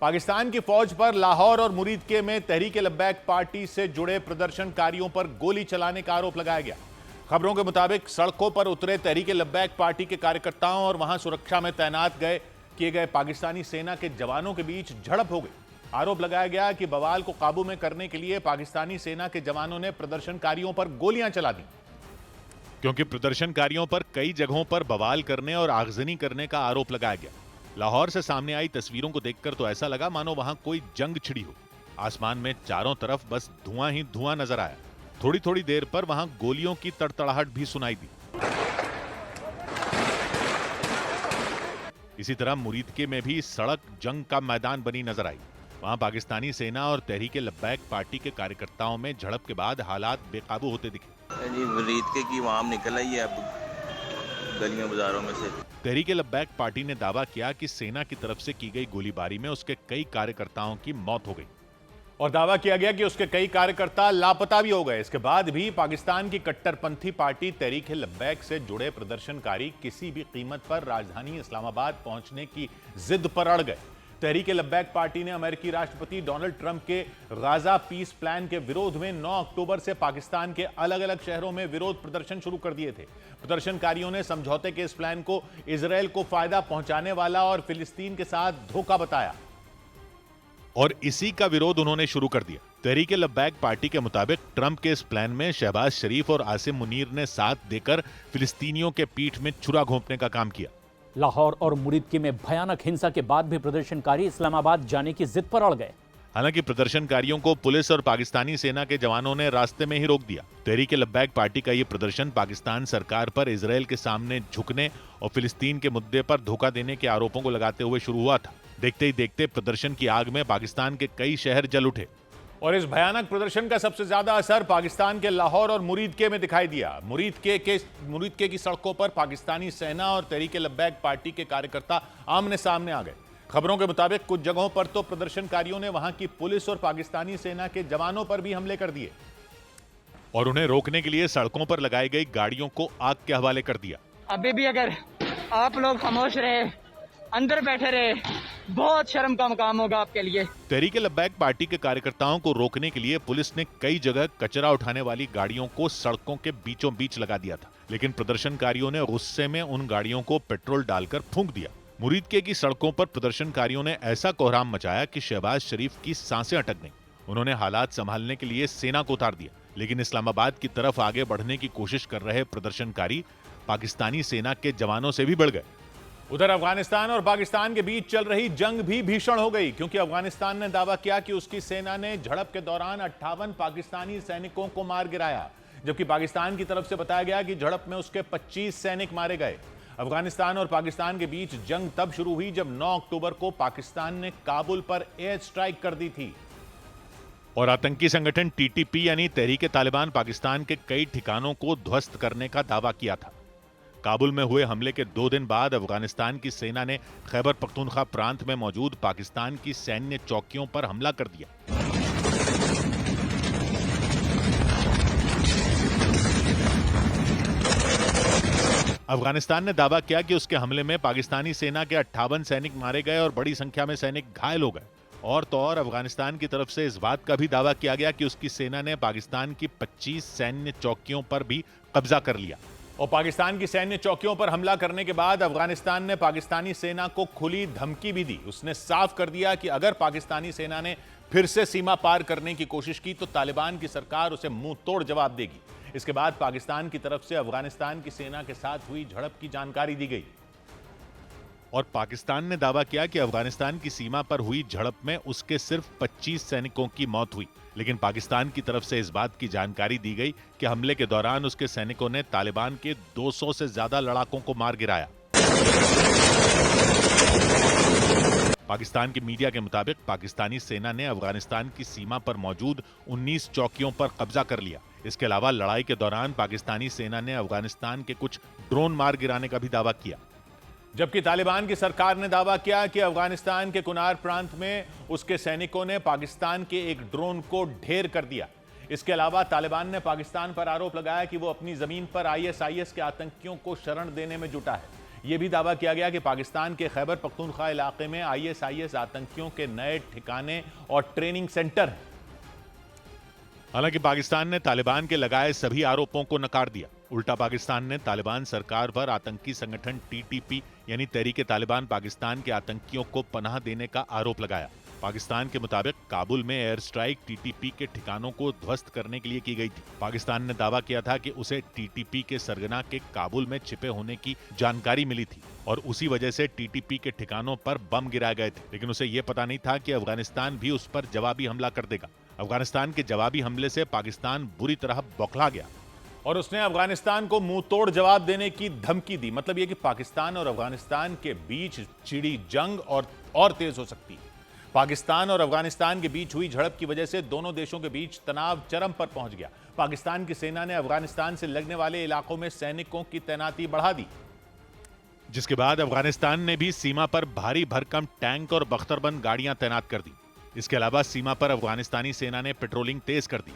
पाकिस्तान की फौज पर लाहौर और मुरीदके में तहरीक-ए-लब्बैक पार्टी से जुड़े प्रदर्शनकारियों पर गोली चलाने का आरोप लगाया गया। खबरों के मुताबिक सड़कों पर उतरे तहरीक-ए-लब्बैक पार्टी के कार्यकर्ताओं और वहां सुरक्षा में तैनात किए गए पाकिस्तानी सेना के जवानों के बीच झड़प हो गई। आरोप लगाया गया कि बवाल को काबू में करने के लिए पाकिस्तानी सेना के जवानों ने प्रदर्शनकारियों पर गोलियां चला दी। क्योंकि प्रदर्शनकारियों पर कई जगहों पर बवाल करने और आगजनी करने का आरोप लगाया गया। लाहौर से सामने आई तस्वीरों को देखकर तो ऐसा लगा मानो वहां कोई जंग छिड़ी हो। आसमान में चारों तरफ बस धुआं ही धुआं नजर आया। थोड़ी थोड़ी देर पर वहां गोलियों की तड़तड़ाहट भी सुनाई दी। इसी तरह मुरीदके में भी सड़क जंग का मैदान बनी नजर आई। वहां पाकिस्तानी सेना और तहरीक-ए-लब्बैक पार्टी के कार्यकर्ताओं में झड़प के बाद हालात बेकाबू होते दिखे। मुरीदके की आवाम निकल आई है अब गलियों बाजारों में से। तहरीक-ए-लब्बैक पार्टी ने दावा किया कि सेना की तरफ से की गई गोलीबारी में उसके कई कार्यकर्ताओं की मौत हो गई और दावा किया गया कि उसके कई कार्यकर्ता लापता भी हो गए। इसके बाद भी पाकिस्तान की कट्टरपंथी पार्टी तहरीक-ए-लब्बैक से जुड़े प्रदर्शनकारी किसी भी कीमत पर राजधानी इस्लामाबाद पहुंचने की जिद पर अड़ गए। तहरीक-ए-लब्बैक पार्टी ने अमेरिकी राष्ट्रपति डोनाल्ड ट्रंप के गाजा पीस प्लान के विरोध में 9 अक्टूबर से पाकिस्तान के अलग अलग शहरों में विरोध प्रदर्शन शुरू कर दिए थे। प्रदर्शनकारियों ने समझौते के इस प्लान को इजरायल को फायदा पहुंचाने वाला और फिलिस्तीन के साथ धोखा बताया और इसी का विरोध उन्होंने शुरू कर दिया। तहरीक-ए-लब्बैक पार्टी के मुताबिक ट्रंप के इस प्लान में शहबाज शरीफ और आसिम मुनीर ने साथ देकर फिलिस्तीनियों के पीठ में छुरा घोंपने का काम किया। लाहौर और मुरीदके में भयानक हिंसा के बाद भी प्रदर्शनकारी इस्लामाबाद जाने की जिद पर अड़ गए। हालांकि प्रदर्शनकारियों को पुलिस और पाकिस्तानी सेना के जवानों ने रास्ते में ही रोक दिया। तहरीक-ए-लब्बैक पार्टी का यह प्रदर्शन पाकिस्तान सरकार पर इजरायल के सामने झुकने और फिलिस्तीन के मुद्दे पर धोखा देने के आरोपों को लगाते हुए शुरू हुआ था। देखते ही देखते प्रदर्शन की आग में पाकिस्तान के कई शहर जल उठे और इस भयानक प्रदर्शन का सबसे ज्यादा असर पाकिस्तान के लाहौर और मुरीदके में दिखाई दिया। मुरीदके की सड़कों पर पाकिस्तानी सेना और तहरीक-ए-लब्बैक पार्टी के कार्यकर्ता आमने सामने आ गए। खबरों के मुताबिक कुछ जगहों पर तो प्रदर्शनकारियों ने वहां की पुलिस और पाकिस्तानी सेना के जवानों पर भी हमले कर दिए और उन्हें रोकने के लिए सड़कों पर लगाई गई गाड़ियों को आग के हवाले कर दिया। अभी भी अगर आप लोग खामोश रहे, अंदर बैठे रहे, बहुत शर्म का मकाम होगा आपके लिए। तहरीक-ए-लब्बैक पार्टी के कार्यकर्ताओं को रोकने के लिए पुलिस ने कई जगह कचरा उठाने वाली गाड़ियों को सड़कों के बीचों बीच लगा दिया था, लेकिन प्रदर्शनकारियों ने गुस्से में उन गाड़ियों को पेट्रोल डालकर फूंक दिया। मुरीदके की सड़कों पर प्रदर्शनकारियों ने ऐसा कोहराम मचाया कि शहबाज शरीफ की सांसें अटक गईं। उन्होंने हालात संभालने के लिए सेना को उतार दिया, लेकिन इस्लामाबाद की तरफ आगे बढ़ने की कोशिश कर रहे प्रदर्शनकारी पाकिस्तानी सेना के जवानों से भी बढ़ गए। उधर अफगानिस्तान और पाकिस्तान के बीच चल रही जंग भी भीषण हो गई, क्योंकि अफगानिस्तान ने दावा किया कि उसकी सेना ने झड़प के दौरान 58 पाकिस्तानी सैनिकों को मार गिराया, जबकि पाकिस्तान की तरफ से बताया गया कि झड़प में उसके 25 सैनिक मारे गए। अफगानिस्तान और पाकिस्तान के बीच जंग तब शुरू हुई जब 9 अक्टूबर को पाकिस्तान ने काबुल पर एयर स्ट्राइक कर दी थी और आतंकी संगठन टीटीपी यानी तहरीक-ए-तालिबान पाकिस्तान के कई ठिकानों को ध्वस्त करने का दावा किया था। काबुल में हुए हमले के 2 दिन बाद अफगानिस्तान की सेना ने खैबर पख्तूनख्वा प्रांत में मौजूद पाकिस्तान की सैन्य चौकियों पर हमला कर दिया। अफगानिस्तान ने दावा किया कि उसके हमले में पाकिस्तानी सेना के 58 सैनिक मारे गए और बड़ी संख्या में सैनिक घायल हो गए। और तो और अफगानिस्तान की तरफ से इस बात का भी दावा किया गया कि उसकी सेना ने पाकिस्तान की 25 सैन्य चौकियों पर भी कब्जा कर लिया। और पाकिस्तान की सैन्य चौकियों पर हमला करने के बाद अफगानिस्तान ने पाकिस्तानी सेना को खुली धमकी भी दी। उसने साफ कर दिया कि अगर पाकिस्तानी सेना ने फिर से सीमा पार करने की कोशिश की तो तालिबान की सरकार उसे मुंह तोड़ जवाब देगी। इसके बाद पाकिस्तान की तरफ से अफगानिस्तान की सेना के साथ हुई झड़प की जानकारी दी गई और पाकिस्तान ने दावा किया कि अफगानिस्तान की सीमा पर हुई झड़प में उसके सिर्फ 25 सैनिकों की मौत हुई, लेकिन पाकिस्तान की तरफ से इस बात की जानकारी दी गई कि हमले के दौरान उसके सैनिकों ने तालिबान के 200 से ज्यादा लड़ाकों को मार गिराया। पाकिस्तान की मीडिया के मुताबिक पाकिस्तानी सेना ने अफगानिस्तान की सीमा पर मौजूद 19 चौकियों पर कब्जा कर लिया। इसके अलावा लड़ाई के दौरान पाकिस्तानी सेना ने अफगानिस्तान के कुछ ड्रोन मार गिराने का भी दावा किया, जबकि तालिबान की सरकार ने दावा किया कि अफगानिस्तान के कुनार प्रांत में उसके सैनिकों ने पाकिस्तान के एक ड्रोन को ढेर कर दिया। इसके अलावा तालिबान ने पाकिस्तान पर आरोप लगाया कि वो अपनी जमीन पर आईएसआईएस के आतंकियों को शरण देने में जुटा है। यह भी दावा किया गया कि पाकिस्तान के खैबर पख्तूनख्वा इलाके में ISIS आतंकियों के नए ठिकाने और ट्रेनिंग सेंटर हैं। हालांकि पाकिस्तान ने तालिबान के लगाए सभी आरोपों को नकार दिया। उल्टा पाकिस्तान ने तालिबान सरकार पर आतंकी संगठन TTP यानी तहरीक तालिबान पाकिस्तान के आतंकियों को पनाह देने का आरोप लगाया। पाकिस्तान के मुताबिक काबुल में एयर स्ट्राइक TTP के ठिकानों को ध्वस्त करने के लिए की गई थी। पाकिस्तान ने दावा किया था कि उसे TTP के सरगना के काबुल में छिपे होने की जानकारी मिली थी और उसी वजह से TTP के ठिकानों पर बम गिराए गए थे, लेकिन उसे यह पता नहीं था कि अफगानिस्तान भी उस पर जवाबी हमला कर देगा। अफगानिस्तान के जवाबी हमले से पाकिस्तान बुरी तरह बौखला गया और उसने अफगानिस्तान को मुंह तोड़ जवाब देने की धमकी दी। मतलब यह कि पाकिस्तान और अफगानिस्तान के बीच छिड़ी जंग और तेज हो सकती है। पाकिस्तान और अफगानिस्तान के बीच हुई झड़प की वजह से दोनों देशों के बीच तनाव चरम पर पहुंच गया। पाकिस्तान की सेना ने अफगानिस्तान से लगने वाले इलाकों में सैनिकों की तैनाती बढ़ा दी, जिसके बाद अफगानिस्तान ने भी सीमा पर भारी भरकम टैंक और बख्तरबंद गाड़ियां तैनात कर दी। इसके अलावा सीमा पर अफगानिस्तानी सेना ने पेट्रोलिंग तेज कर दी।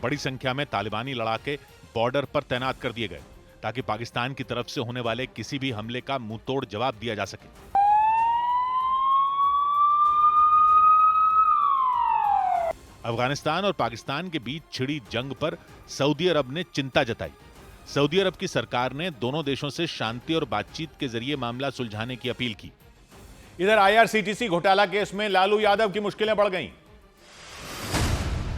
बड़ी संख्या में तालिबानी लड़ाके बॉर्डर पर तैनात कर दिए गए ताकि पाकिस्तान की तरफ से होने वाले किसी भी हमले का मुंहतोड़ जवाब दिया जा सके। अफगानिस्तान और पाकिस्तान के बीच छिड़ी जंग पर सऊदी अरब ने चिंता जताई। सऊदी अरब की सरकार ने दोनों देशों से शांति और बातचीत के जरिए मामला सुलझाने की अपील की। इधर IRCTC घोटाला केस में लालू यादव की मुश्किलें बढ़ गईं।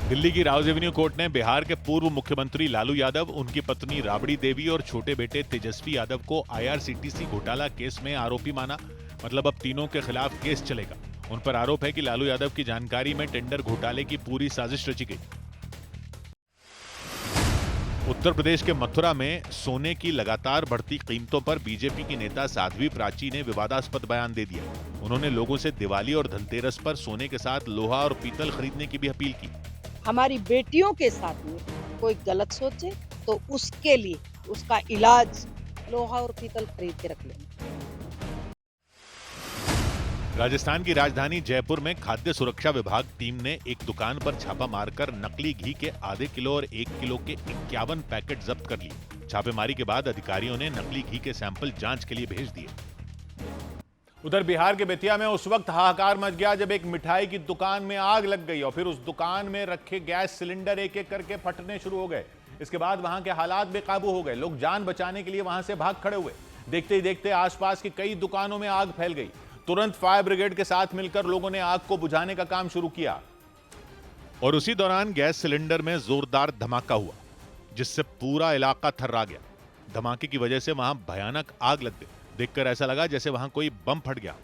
दिल्ली की राउज एवेन्यू कोर्ट ने बिहार के पूर्व मुख्यमंत्री लालू यादव, उनकी पत्नी राबड़ी देवी और छोटे बेटे तेजस्वी यादव को IRCTC घोटाला केस में आरोपी माना। मतलब अब तीनों के खिलाफ केस चलेगा। उन पर आरोप है कि लालू यादव की जानकारी में टेंडर घोटाले की पूरी साजिश रची गई। उत्तर प्रदेश के मथुरा में सोने की लगातार बढ़ती कीमतों पर बीजेपी की नेता साध्वी प्राची ने विवादास्पद बयान दे दिया। उन्होंने लोगों से दिवाली और धनतेरस पर सोने के साथ लोहा और पीतल खरीदने की भी अपील की। हमारी बेटियों के साथ में कोई गलत सोचे तो उसके लिए उसका इलाज लोहा और पीतल खरीद के रख लेना। राजस्थान की राजधानी जयपुर में खाद्य सुरक्षा विभाग टीम ने एक दुकान पर छापा मारकर नकली घी के आधे किलो और 1 किलो के 51 पैकेट जब्त कर लिए। छापेमारी के बाद अधिकारियों ने नकली घी के सैंपल जांच के लिए भेज दिए। उधर बिहार के बेतिया में उस वक्त हाहाकार मच गया जब एक मिठाई की दुकान में आग लग गई और फिर उस दुकान में रखे गैस सिलेंडर एक एक करके फटने शुरू हो गए। इसके बाद वहां के हालात बेकाबू हो गए। लोग जान बचाने के लिए वहां से भाग खड़े हुए। देखते ही देखते आसपास की कई दुकानों में आग फैल गई। तुरंत फायर ब्रिगेड के साथ मिलकर लोगों ने आग को बुझाने का काम शुरू किया और उसी दौरान गैस सिलेंडर में जोरदार धमाका हुआ जिससे पूरा इलाका थर्रा गया। धमाके की वजह से वहां भयानक आग लग गई। देखकर ऐसा लगा जैसे वहां कोई बम फट गया।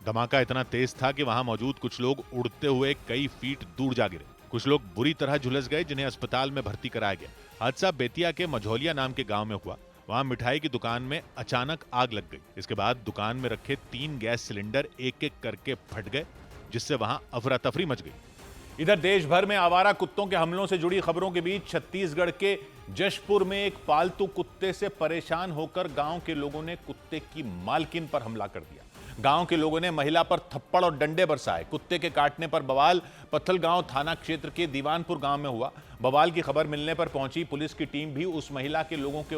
धमाका इतना तेज था कि वहां मौजूद कुछ लोग उड़ते हुए कई फीट दूर जा गिरे। कुछ लोग बुरी तरह झुलस गए जिन्हें अस्पताल में भर्ती कराया गया। हादसा बेतिया के मझौलिया नाम के गांव में हुआ। वहां मिठाई की दुकान में अचानक आग लग गई। इसके बाद दुकान में रखे 3 गैस सिलेंडर एक एक करके फट गए जिससे वहां अफरा तफरी मच गई। इधर देश भर में आवारा कुत्तों के हमलों से जुड़ी खबरों के बीच छत्तीसगढ़ के जशपुर में एक पालतू कुत्ते से परेशान होकर गांव के लोगों ने कुत्ते की मालकिन पर हमला कर दिया। गांव के लोगों ने महिला पर थप्पड़ और डंडे बरसाए। कुत्ते के काटने पर बवाल पत्थलगांव थाना क्षेत्र के दीवानपुर गांव में हुआ। बवाल की खबर मिलने पर पहुंची पुलिस की टीम भी उस महिला के लोगों के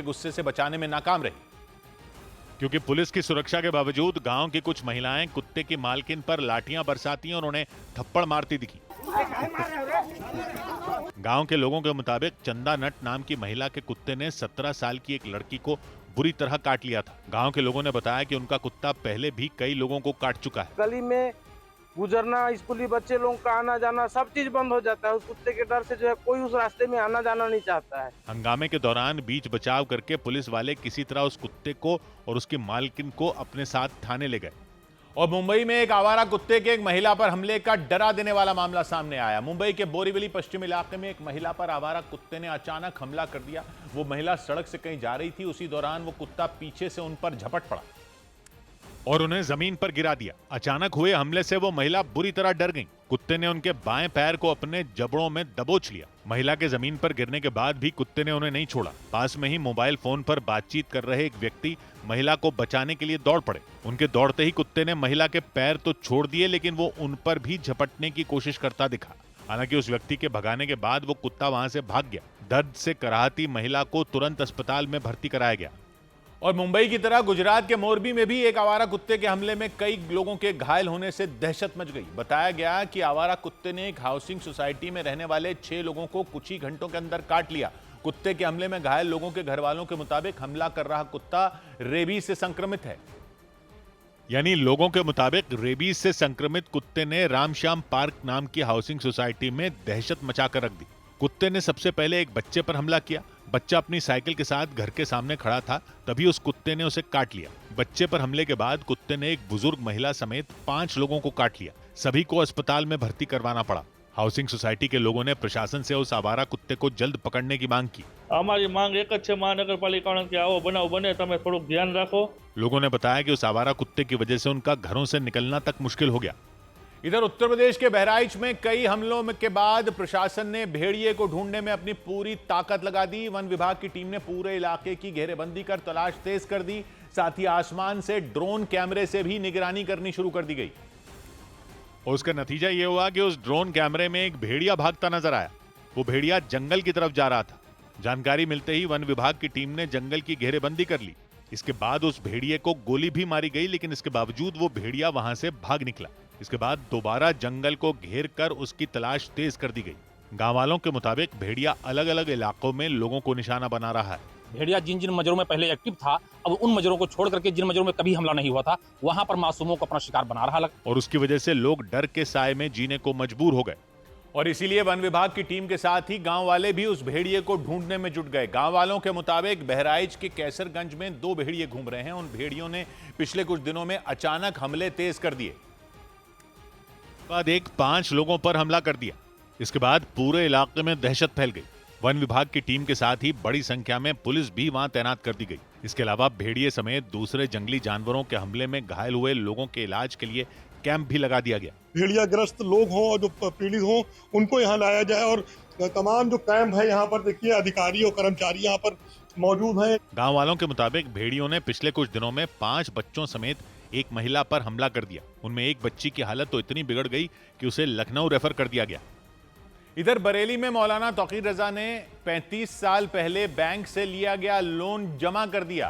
गुस्से से बचाने में नाकाम रही, क्योंकि पुलिस की सुरक्षा के बावजूद गांव की कुछ महिलाएं कुत्ते की मालकिन पर लाठियां बरसाती और उन्हें थप्पड़ मारती दिखी। गांव के लोगों के मुताबिक चंदा नट नाम की महिला के कुत्ते ने 17 साल की एक लड़की को बुरी तरह काट लिया था। गांव के लोगों ने बताया कि उनका कुत्ता पहले भी कई लोगों को काट चुका है। गली में गुजरना, स्कूली बच्चे लोगों का आना जाना, सब चीज बंद हो जाता है। उस कुत्ते के डर से जो है कोई उस रास्ते में आना जाना नहीं चाहता है। हंगामे के दौरान बीच बचाव करके पुलिस वाले किसी तरह उस कुत्ते को और उसकी मालकिन को अपने साथ थाने ले गए। और मुंबई में एक आवारा कुत्ते के एक महिला पर हमले का डरा देने वाला मामला सामने आया। मुंबई के बोरीवली पश्चिम इलाके में एक महिला पर आवारा कुत्ते ने अचानक हमला कर दिया। वो महिला सड़क से कहीं जा रही थी। उसी दौरान वो कुत्ता पीछे से उन पर झपट पड़ा और उन्हें जमीन पर गिरा दिया। अचानक हुए हमले से वो महिला बुरी तरह डर गई। कुत्ते ने उनके बाएं पैर को अपने जबड़ों में दबोच लिया। महिला के जमीन पर गिरने के बाद भी कुत्ते ने उन्हें नहीं छोड़ा। पास में ही मोबाइल फोन पर बातचीत कर रहे एक व्यक्ति महिला को बचाने के लिए दौड़ पड़े। उनके दौड़ते ही कुत्ते ने महिला के पैर तो छोड़ दिए, लेकिन वो उन पर भी झपटने की कोशिश करता दिखा। हालांकि उस व्यक्ति के भगाने के बाद वो कुत्ता वहां से भाग गया। दर्द से कराहती महिला को तुरंत अस्पताल में भर्ती कराया गया। और मुंबई की तरह गुजरात के मोरबी में भी एक आवारा कुत्ते के हमले में कई लोगों के घायल होने से दहशत मच गई। बताया गया कि आवारा कुत्ते ने एक हाउसिंग सोसाइटी में रहने वाले 6 लोगों को कुछ ही घंटों के अंदर काट लिया। कुत्ते के हमले में घायल लोगों के घर वालों के मुताबिक हमला कर रहा कुत्ता रेबीज से संक्रमित है। यानी लोगों के मुताबिक रेबीज से संक्रमित कुत्ते ने रामश्याम पार्क नाम की हाउसिंग सोसाइटी में दहशत मचाकर रख दी। कुत्ते ने सबसे पहले एक बच्चे पर हमला किया। बच्चा अपनी साइकिल के साथ घर के सामने खड़ा था, तभी उस कुत्ते ने उसे काट लिया। बच्चे पर हमले के बाद कुत्ते ने एक बुजुर्ग महिला समेत 5 लोगों को काट लिया। सभी को अस्पताल में भर्ती करवाना पड़ा। हाउसिंग सोसाइटी के लोगों ने प्रशासन से उस आवारा कुत्ते को जल्द पकड़ने की मांग की। અમારી માંગ એક જ છે મહાનગરપાલિકાને કે આવો બનાવ બને તમે થોડુંક ધ્યાન રાખો। लोगों ने बताया कि उस आवारा कुत्ते की वजह से उनका घरों से निकलना तक मुश्किल हो गया। इधर उत्तर प्रदेश के बहराइच में कई हमलों के बाद प्रशासन ने भेड़िए को ढूंढने में अपनी पूरी ताकत लगा दी। वन विभाग की टीम ने पूरे इलाके की घेरेबंदी कर तलाश तेज कर दी। साथ ही आसमान से ड्रोन कैमरे से भी निगरानी करनी शुरू कर दी गई। और उसका नतीजा यह हुआ कि उस ड्रोन कैमरे में एक भेड़िया भागता नजर आया। वो भेड़िया जंगल की तरफ जा रहा था। जानकारी मिलते ही वन विभाग की टीम ने जंगल की घेरेबंदी कर ली। इसके बाद उस भेड़िए को गोली भी मारी गई, लेकिन इसके बावजूद वो भेड़िया वहां से भाग निकला। इसके बाद दोबारा जंगल को घेर कर उसकी तलाश तेज कर दी गई। गांव वालों के मुताबिक भेड़िया अलग अलग इलाकों में लोगों को निशाना बना रहा है। भेड़िया जिन जिन मजरों में पहले एक्टिव था, अब उन मजरों को छोड़ करके जिन मजरों में कभी हमला नहीं हुआ था, वहां पर मासूमों को अपना शिकार बना रहा है। और उसकी वजह से लोग डर के साए में जीने को मजबूर हो गए। और इसीलिए वन विभाग की टीम के साथ ही गांव वाले भी उस भेड़िए को ढूंढने में जुट गए। गांव वालों के मुताबिक बहराइच के कैसरगंज में 2 भेड़िए घूम रहे हैं। उन भेड़ियों ने पिछले कुछ दिनों में अचानक हमले तेज कर दिए। बाद 5 लोगों पर हमला कर दिया। इसके बाद पूरे इलाके में दहशत फैल गई। वन विभाग की टीम के साथ ही बड़ी संख्या में पुलिस भी वहां तैनात कर दी गई। इसके अलावा भेड़िए समेत दूसरे जंगली जानवरों के हमले में घायल हुए लोगों के इलाज के लिए कैंप भी लगा दिया गया। भेड़िया ग्रस्त लोग हों और जो पीड़ित हों उनको यहाँ लाया जाए। और तमाम जो कैंप है यहाँ पर देखिए अधिकारी और कर्मचारी यहाँ पर मौजूद हैं। गांव वालों के मुताबिक भेड़ियों ने पिछले कुछ दिनों में 5 बच्चों समेत एक महिला पर हमला कर दिया। उनमें एक बच्ची की हालत तो इतनी बिगड़ गई कि उसे लखनऊ रेफर कर दिया गया। इधर बरेली में मौलाना तौकीर रजा ने 35 साल पहले बैंक से लिया गया लोन जमा कर दिया।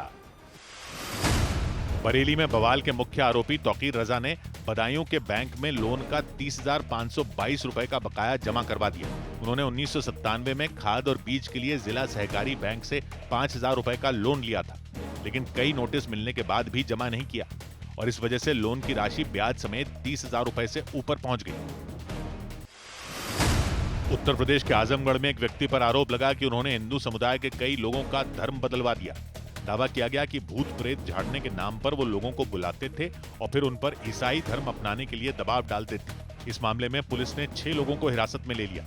बरेली में बवाल के मुख्य आरोपी तौकीर रजा ने बदायूं के बैंक में लोन का 30,522 रुपए का बकाया जमा करवा दिया। उन्होंने 1997 में खाद और बीज के लिए जिला सहकारी बैंक से 5,000 रुपए का लोन लिया था, लेकिन कई नोटिस मिलने के बाद भी जमा नहीं किया और इस वजह से लोन की राशि ब्याज समेत 30,000 रुपए से ऊपर पहुंच गई। उत्तर प्रदेश के आजमगढ़ में एक व्यक्ति पर आरोप लगा कि उन्होंने हिंदू समुदाय के कई लोगों का धर्म बदलवा दिया। दावा किया गया कि भूत प्रेत झाड़ने के नाम पर वो लोगों को बुलाते थे और फिर उन पर ईसाई धर्म अपनाने के लिए दबाव डालते थे। इस मामले में पुलिस ने 6 लोगों को हिरासत में ले लिया।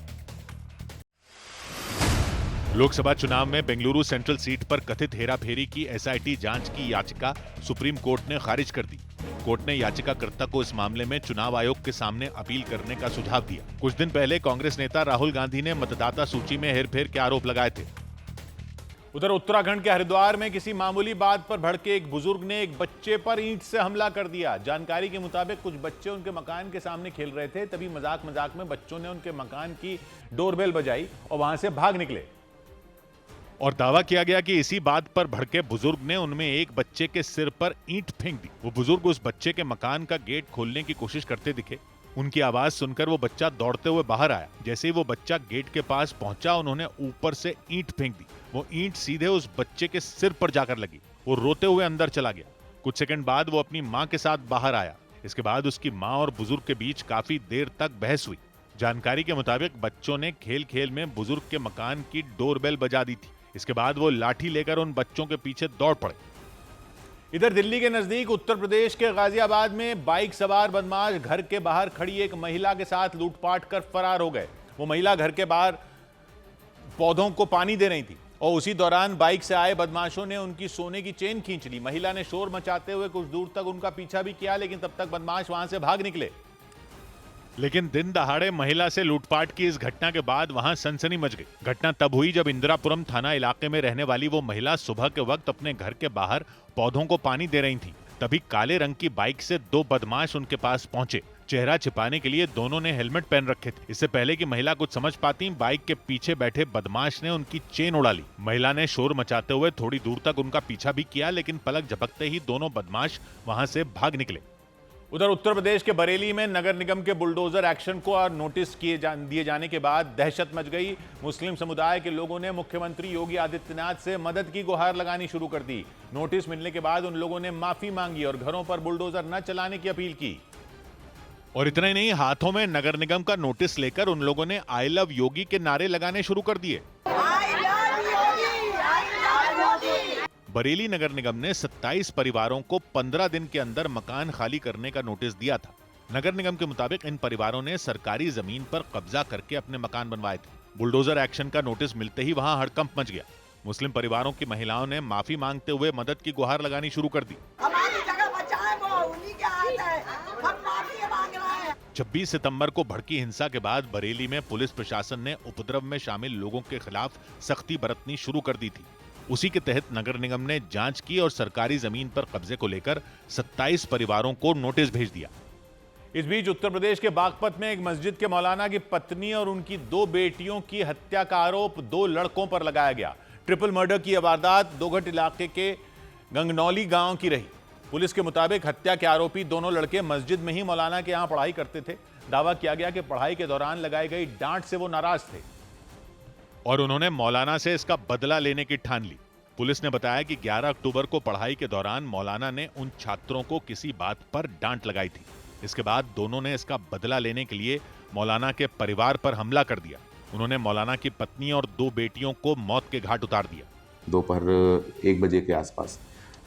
लोकसभा चुनाव में बेंगलुरु सेंट्रल सीट पर कथित हेराफेरी की एसआईटी जांच की याचिका सुप्रीम कोर्ट ने खारिज कर दी। कोर्ट ने याचिकाकर्ता को इस मामले में चुनाव आयोग के सामने अपील करने का सुझाव दिया। कुछ दिन पहले कांग्रेस नेता राहुल गांधी ने मतदाता सूची में हेरफेर के आरोप लगाए थे। उधर उत्तराखंड के हरिद्वार में किसी मामूली बात पर भड़के एक बुजुर्ग ने एक बच्चे पर ईंट से हमला कर दिया। जानकारी के मुताबिक कुछ बच्चे उनके मकान के सामने खेल रहे थे, तभी मजाक में बच्चों ने उनके मकान की डोरबेल बजाई और वहां से भाग निकले। और दावा किया गया कि इसी बात पर भड़के बुजुर्ग ने उनमें एक बच्चे के सिर पर ईंट फेंक दी। वो बुजुर्ग उस बच्चे के मकान का गेट खोलने की कोशिश करते दिखे। उनकी आवाज सुनकर वो बच्चा दौड़ते हुए बाहर आया। जैसे ही वो बच्चा गेट के पास पहुंचा, उन्होंने ऊपर से ईंट फेंक दी। वो ईंट सीधे उस बच्चे के सिर पर जाकर लगी। वो रोते हुए अंदर चला गया। कुछ सेकंड बाद वो अपनी मां के साथ बाहर आया। इसके बाद उसकी मां और बुजुर्ग के बीच काफी देर तक बहस हुई। जानकारी के मुताबिक बच्चों ने खेल खेल में बुजुर्ग के मकान की डोरबेल बजा दी थी। इसके बाद वो लाठी लेकर उन बच्चों के पीछे दौड़ पड़े। इधर दिल्ली के नजदीक उत्तर प्रदेश के गाजियाबाद में बाइक सवार बदमाश घर के बाहर खड़ी एक महिला के साथ लूटपाट कर फरार हो गए। वो महिला घर के बाहर पौधों को पानी दे रही थी और उसी दौरान बाइक से आए बदमाशों ने उनकी सोने की चेन खींच ली। महिला ने शोर मचाते हुए कुछ दूर तक उनका पीछा भी किया, लेकिन तब तक बदमाश वहां से भाग निकले। लेकिन दिन दहाड़े महिला से लूटपाट की इस घटना के बाद वहां सनसनी मच गई। घटना तब हुई जब इंदिरापुरम थाना इलाके में रहने वाली वो महिला सुबह के वक्त अपने घर के बाहर पौधों को पानी दे रही थी। तभी काले रंग की बाइक से 2 बदमाश उनके पास पहुंचे। चेहरा छिपाने के लिए दोनों ने हेलमेट पहन रखे थे। इससे पहले कि महिला कुछ समझ पाती, बाइक के पीछे बैठे बदमाश ने उनकी चेन उड़ा ली। महिला ने शोर मचाते हुए थोड़ी दूर तक उनका पीछा भी किया, लेकिन पलक झपकते ही दोनों बदमाश वहां से भाग निकले। उधर उत्तर प्रदेश के बरेली में नगर निगम के बुलडोजर एक्शन को और नोटिस दिए जाने के बाद दहशत मच गई। मुस्लिम समुदाय के लोगों ने मुख्यमंत्री योगी आदित्यनाथ से मदद की गुहार लगानी शुरू कर दी। नोटिस मिलने के बाद उन लोगों ने माफी मांगी और घरों पर बुलडोजर न चलाने की अपील की। और इतना ही नहीं, हाथों में नगर निगम का नोटिस लेकर उन लोगों ने आई लव योगी के नारे लगाने शुरू कर दिए। बरेली नगर निगम ने 27 परिवारों को 15 दिन के अंदर मकान खाली करने का नोटिस दिया था। नगर निगम के मुताबिक इन परिवारों ने सरकारी जमीन पर कब्जा करके अपने मकान बनवाए थे। बुलडोजर एक्शन का नोटिस मिलते ही वहां हड़कंप मच गया। मुस्लिम परिवारों की महिलाओं ने माफी मांगते हुए मदद की गुहार लगानी शुरू कर दी। 26 सितंबर को भड़की हिंसा के बाद बरेली में पुलिस प्रशासन ने उपद्रव में शामिल लोगों के खिलाफ सख्ती बरतनी शुरू कर दी थी। उसी के तहत नगर निगम ने जांच की और सरकारी जमीन पर कब्जे को लेकर 27 परिवारों को नोटिस भेज दिया। इस बीच उत्तर प्रदेश के बागपत में एक मस्जिद के मौलाना की पत्नी और उनकी 2 बेटियों की हत्या का आरोप 2 लड़कों पर लगाया गया। ट्रिपल मर्डर की वारदात दोघट इलाके के गंगनौली गांव की रही। पुलिस के मुताबिक हत्या के आरोपी दोनों लड़के मस्जिद में ही मौलाना के यहां पढ़ाई करते थे। दावा किया गया कि पढ़ाई के दौरान लगाई गई डांट से वो नाराज थे और उन्होंने मौलाना से इसका बदला लेने की ठान ली। पुलिस ने बताया कि 11 अक्टूबर को पढ़ाई के दौरान मौलाना ने उन छात्रों को किसी बात पर डांट लगाई थी। इसके बाद दोनों ने इसका बदला लेने के लिए मौलाना के परिवार पर हमला कर दिया। उन्होंने मौलाना की पत्नी और 2 बेटियों को मौत के घाट उतार दिया। दोपहर 1 बजे के आसपास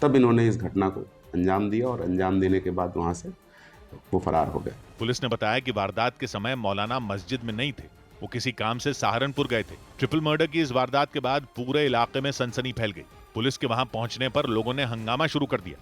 तब इन्होंने इस घटना को अंजाम दिया और अंजाम देने के बाद वहां से वो फरार हो गए। पुलिस ने बताया कि वारदात के समय मौलाना मस्जिद में नहीं थे, वो किसी काम से सहारनपुर गए थे। ट्रिपल मर्डर की इस वारदात के बाद पूरे इलाके में सनसनी फैल गई। पुलिस के वहां पहुंचने पर लोगों ने हंगामा शुरू कर दिया।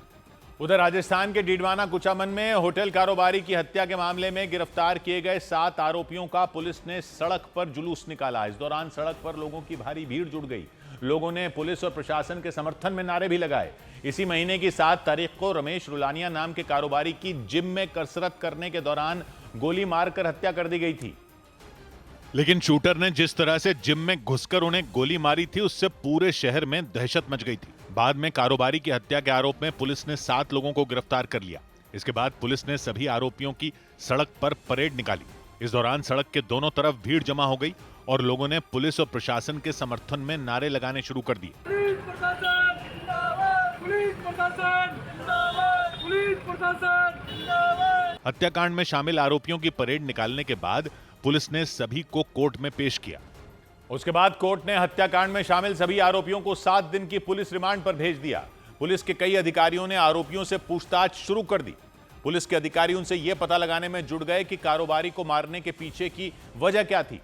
उधर राजस्थान के डीडवाना कुचामन में होटल कारोबारी की हत्या के मामले में गिरफ्तार किए गए 7 आरोपियों का पुलिस ने सड़क पर जुलूस निकाला। इस दौरान सड़क पर लोगों की भारी भीड़ जुट गई। लोगों ने पुलिस और प्रशासन के समर्थन में नारे भी लगाए। इसी महीने की 7 तारीख को रमेश रुलानिया नाम के कारोबारी की जिम में कसरत करने के दौरान गोली मारकर हत्या कर दी गई थी। लेकिन शूटर ने जिस तरह से जिम में घुसकर उन्हें गोली मारी थी, उससे पूरे शहर में दहशत मच गई थी। बाद में कारोबारी की हत्या के आरोप में पुलिस ने 7 लोगों को गिरफ्तार कर लिया। इसके बाद पुलिस ने सभी आरोपियों की सड़क पर परेड निकाली। इस दौरान सड़क के दोनों तरफ भीड़ जमा हो गई और लोगों ने पुलिस और प्रशासन के समर्थन में नारे लगाने शुरू कर दिए। हत्याकांड में शामिल आरोपियों की परेड निकालने के बाद पुलिस ने सभी को कोर्ट में पेश किया। उसके बाद कोर्ट ने हत्याकांड में शामिल सभी आरोपियों को 7 दिन की पुलिस रिमांड पर भेज दिया। पुलिस के कई अधिकारियों ने आरोपियों से पूछताछ शुरू कर दी। पुलिस के अधिकारी उनसे यह पता लगाने में जुट गए कि कारोबारी को मारने के पीछे की वजह क्या थी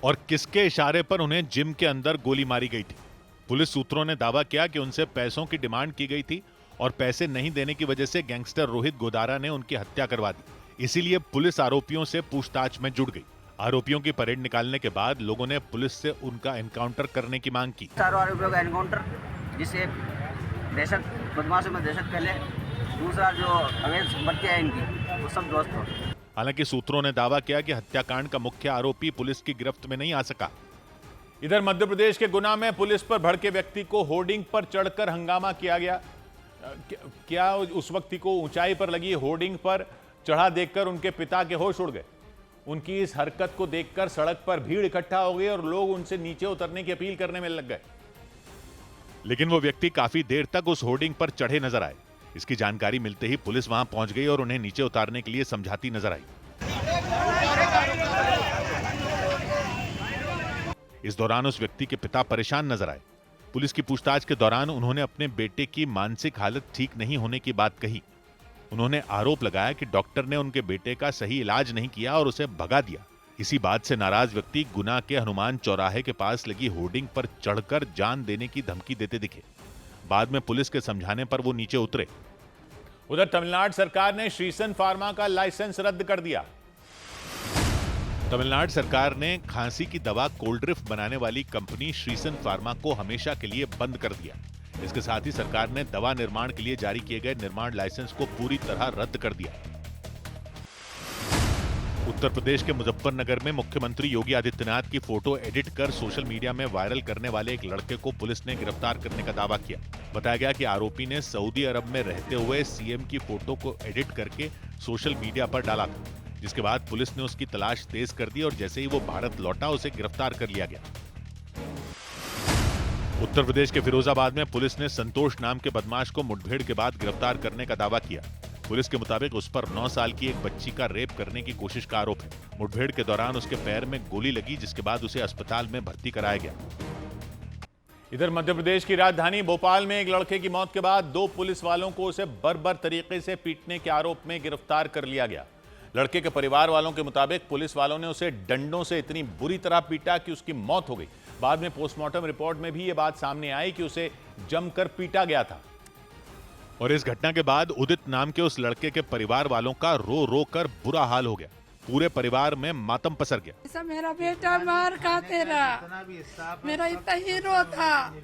और किसके इशारे पर उन्हें जिम के अंदर गोली मारी गई थी। पुलिस सूत्रों ने दावा किया कि उनसे पैसों की डिमांड की गई थी और पैसे नहीं देने की वजह से गैंगस्टर रोहित गोदारा ने उनकी हत्या करवा दी। इसीलिए पुलिस आरोपियों से पूछताछ में जुट गई। आरोपियों की परेड निकालने के बाद लोगों ने पुलिस से उनका एनकाउंटर करने की मांग की। चारों आरोपियों का एनकाउंटर, जिससे दहशत बदमाशों में दहशत फैले। दूसरा जो अवैध संपत्ति है इनकी, वो सब ध्वस्त हो। हालांकि सूत्रों ने दावा किया कि हत्याकांड का मुख्य आरोपी पुलिस की गिरफ्त में नहीं आ सका। इधर मध्य प्रदेश के गुना में पुलिस पर भड़के व्यक्ति को होर्डिंग पर चढ़कर हंगामा किया गया। क्या उस व्यक्ति को ऊंचाई पर लगी होर्डिंग पर चढ़ा देखकर उनके पिता के होश उड़ गए। उनकी इस हरकत को देखकर सड़क पर भीड़ इकट्ठा हो गई और लोग उनसे नीचे उतरने की अपील करने में लग गए। लेकिन वो व्यक्ति काफी देर तक उस होर्डिंग पर चढ़े नजर आए। इसकी जानकारी मिलते ही पुलिस वहां पहुंच गई और उन्हें नीचे उतारने के लिए समझाती नजर आई। इस दौरान उस व्यक्ति के पिता परेशान नजर आए। पुलिस की पूछताछ के दौरान उन्होंने अपने बेटे की मानसिक हालत ठीक नहीं होने की बात कही। उन्होंने आरोप लगाया कि डॉक्टर ने उनके बेटे का सही इलाज नहीं किया और उसे भगा दिया। इसी बात से नाराज व्यक्ति गुना के हनुमान चौराहे के पास लगी होर्डिंग पर चढ़कर जान देने की धमकी देते दिखे। बाद में पुलिस के समझाने पर वो नीचे उतरे। उधर तमिलनाडु सरकार ने श्रीसन फार्मा का लाइसेंस रद्द कर दिया। तमिलनाडु सरकार ने खांसी की दवा कोल्ड्रिफ्ट बनाने वाली कंपनी श्रीसन फार्मा को हमेशा के लिए बंद कर दिया। इसके साथ ही सरकार ने दवा निर्माण के लिए जारी किए गए निर्माण लाइसेंस को पूरी तरह रद्द कर दिया। उत्तर प्रदेश के मुजफ्फरनगर में मुख्यमंत्री योगी आदित्यनाथ की फोटो एडिट कर सोशल मीडिया में वायरल करने वाले एक लड़के को पुलिस ने गिरफ्तार करने का दावा किया। बताया गया कि आरोपी ने सऊदी अरब में रहते हुए सीएम की फोटो को एडिट करके सोशल मीडिया पर डाला था, जिसके बाद पुलिस ने उसकी तलाश तेज कर दी और जैसे ही वो भारत लौटा उसे गिरफ्तार कर लिया गया। उत्तर प्रदेश के फिरोजाबाद में पुलिस ने संतोष नाम के बदमाश को मुठभेड़ के बाद गिरफ्तार करने का दावा किया। पुलिस के मुताबिक उस पर 9 साल की एक बच्ची का रेप करने की कोशिश का आरोप है। मुठभेड़ के दौरान उसके पैर में गोली लगी, जिसके बाद उसे अस्पताल में भर्ती कराया गया। इधर मध्य प्रदेश की राजधानी भोपाल में एक लड़के की मौत के बाद 2 पुलिस वालों को उसे बर्बर तरीके से पीटने के आरोप में गिरफ्तार कर लिया गया। लड़के के परिवार वालों के मुताबिक पुलिस वालों ने उसे डंडों से इतनी बुरी तरह पीटा कि उसकी मौत हो गई। बाद में पोस्टमार्टम रिपोर्ट में भी यह बात सामने आई कि उसे जमकर पीटा गया था। और इस घटना के बाद उदित नाम के उस लड़के के परिवार वालों का रो रो कर बुरा हाल हो गया। पूरे परिवार में मातम पसर गया। ऐसा मेरा बेटा मार खाते रहा, मेरा इतना हीरो था,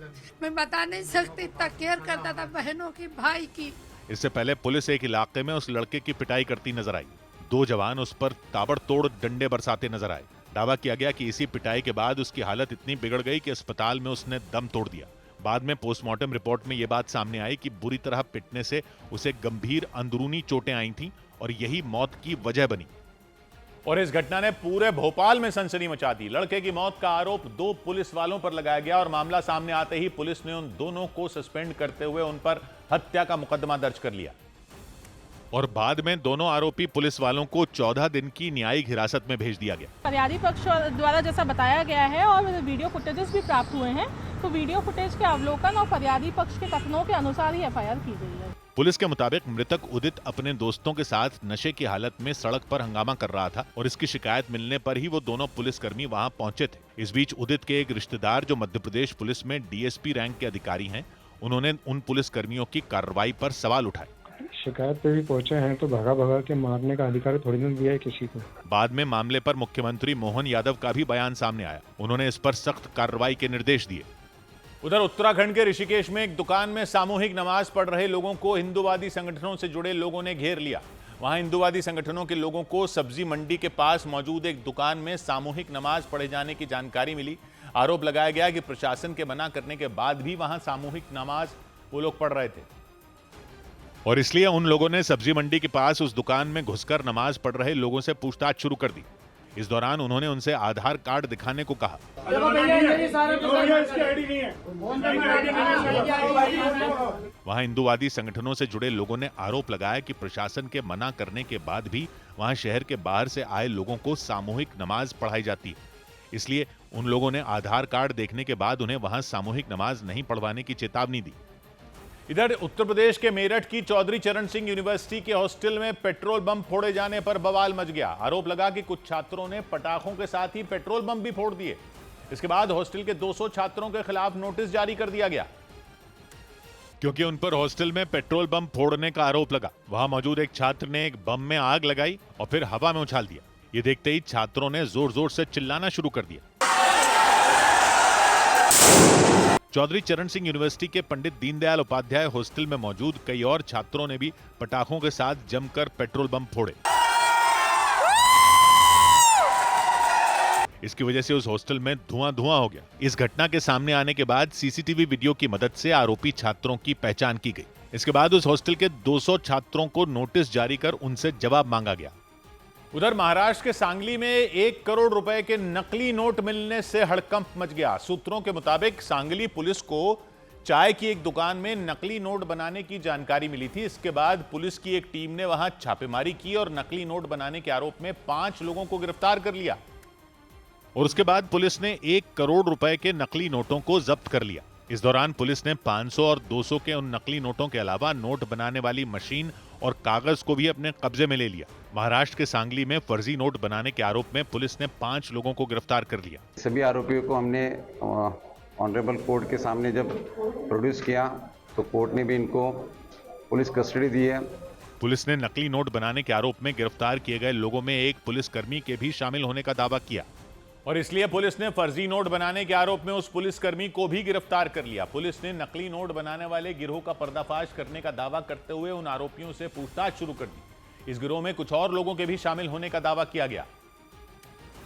मैं बता नहीं सकती, इतना केयर करता था बहनों की, भाई की। इससे पहले पुलिस एक इलाके में उस लड़के की पिटाई करती नजर आई। 2 जवान उस पर ताबड़तोड़ डंडे बरसाते नजर आए। दावा किया गया कि इसी पिटाई के बाद उसकी हालत इतनी बिगड़ गई कि अस्पताल में उसने दम तोड़ दिया। बाद में पोस्टमार्टम रिपोर्ट में यह बात सामने आई कि बुरी तरह पिटने से उसे गंभीर अंदरूनी चोटें आई थीं और यही मौत की वजह बनी। और इस घटना ने पूरे भोपाल में सनसनी मचा दी। लड़के की मौत का आरोप 2 पुलिस वालों पर लगाया गया और मामला सामने आते ही पुलिस ने उन दोनों को सस्पेंड करते हुए उन पर हत्या का मुकदमा दर्ज कर लिया। और बाद में दोनों आरोपी पुलिस वालों को 14 दिन की न्यायिक हिरासत में भेज दिया गया। फरियादी पक्ष द्वारा जैसा बताया गया है और वीडियो फुटेजेस भी प्राप्त हुए हैं, तो वीडियो फुटेज के अवलोकन और फरियादी पक्ष के कथनों के अनुसार ही एफआईआर की गई है। पुलिस के मुताबिक मृतक उदित अपने दोस्तों के साथ नशे की हालत में सड़क पर हंगामा कर रहा था और इसकी शिकायत मिलने पर ही वो दोनों पुलिसकर्मी वहां पहुंचे थे। इस बीच उदित के एक रिश्तेदार जो मध्य प्रदेश पुलिस में डीएसपी रैंक के अधिकारी हैं, उन्होंने उन पुलिसकर्मियों की कार्रवाई पर सवाल उठाए। शिकायत पे भी पहुंचे हैं तो भगा भगा के मारने का अधिकार थोड़ी ना दिया है किसी को। बाद में मामले पर मुख्यमंत्री मोहन यादव का भी बयान सामने आया। उन्होंने इस पर सख्त कार्रवाई के निर्देश दिए। उधर उत्तराखंड के ऋषिकेश में एक दुकान में सामूहिक नमाज पढ़ रहे लोगों को हिंदूवादी संगठनों से जुड़े लोगों ने घेर लिया। वहां हिंदूवादी संगठनों के लोगों को सब्जी मंडी के पास मौजूद एक दुकान में सामूहिक नमाज पढ़े जाने की जानकारी मिली। आरोप लगाया गया कि प्रशासन के मना करने के बाद भी वहां सामूहिक नमाज वो लोग पढ़ रहे थे और इसलिए उन लोगों ने सब्जी मंडी के पास उस दुकान में घुसकर नमाज पढ़ रहे लोगों से पूछताछ शुरू कर दी। इस दौरान उन्होंने उनसे आधार कार्ड दिखाने को कहा। वहां हिंदूवादी संगठनों से जुड़े लोगों ने आरोप लगाया कि प्रशासन के मना करने के बाद भी वहां शहर के बाहर से आए लोगों को सामूहिक नमाज पढ़ाई जाती है, इसलिए उन लोगों ने आधार कार्ड देखने के बाद उन्हें वहां सामूहिक नमाज नहीं पढ़वाने की चेतावनी दी। इधर उत्तर प्रदेश के मेरठ की चौधरी चरण सिंह यूनिवर्सिटी के हॉस्टल में पेट्रोल बम फोड़े जाने पर बवाल मच गया। आरोप लगा कि कुछ छात्रों ने पटाखों के साथ ही पेट्रोल बम भी फोड़ दिए। इसके बाद हॉस्टल के 200 छात्रों के खिलाफ नोटिस जारी कर दिया गया क्योंकि उन पर हॉस्टल में पेट्रोल बम फोड़ने का आरोप लगा। वहां मौजूद एक छात्र ने एक बम में आग लगाई और फिर हवा में उछाल दिया। ये देखते ही छात्रों ने जोर जोर से चिल्लाना शुरू कर दिया। चौधरी चरण सिंह यूनिवर्सिटी के पंडित दीनदयाल उपाध्याय हॉस्टल में मौजूद कई और छात्रों ने भी पटाखों के साथ जमकर पेट्रोल बम फोड़े। इसकी वजह से उस हॉस्टल में धुआं हो गया। इस घटना के सामने आने के बाद सीसीटीवी वीडियो की मदद से आरोपी छात्रों की पहचान की गई। इसके बाद उस हॉस्टल के 200 छात्रों को नोटिस जारी कर उनसे जवाब मांगा गया। उधर महाराष्ट्र के सांगली में 1 करोड़ रुपए के नकली नोट मिलने से हड़कंप मच गया। सूत्रों के मुताबिक सांगली पुलिस को चाय की एक दुकान में नकली नोट बनाने की जानकारी मिली थी। इसके बाद पुलिस की एक टीम ने वहां छापेमारी की और नकली नोट बनाने के आरोप में 5 लोगों को गिरफ्तार कर लिया और उसके बाद पुलिस ने 1 करोड़ रुपए के नकली नोटों को जब्त कर लिया। इस दौरान पुलिस ने 500 और 200 के उन नकली नोटों के अलावा नोट बनाने वाली मशीन और कागज को भी अपने कब्जे में ले लिया। महाराष्ट्र के सांगली में फर्जी नोट बनाने के आरोप में पुलिस ने 5 लोगों को गिरफ्तार कर लिया। सभी आरोपियों को हमने ऑनरेबल कोर्ट के सामने जब प्रोड्यूस किया तो कोर्ट ने भी इनको पुलिस कस्टडी दी है। पुलिस ने नकली नोट बनाने के आरोप में गिरफ्तार किए गए लोगों में एक पुलिसकर्मी के भी शामिल होने का दावा किया और इसलिए पुलिस ने फर्जी नोट बनाने के आरोप में उस पुलिसकर्मी को भी गिरफ्तार कर लिया। पुलिस ने नकली नोट बनाने वाले गिरोह का पर्दाफाश करने का दावा करते हुए उन आरोपियों से पूछताछ शुरू कर दी। इस गिरोह में कुछ और लोगों के भी शामिल होने का दावा किया गया।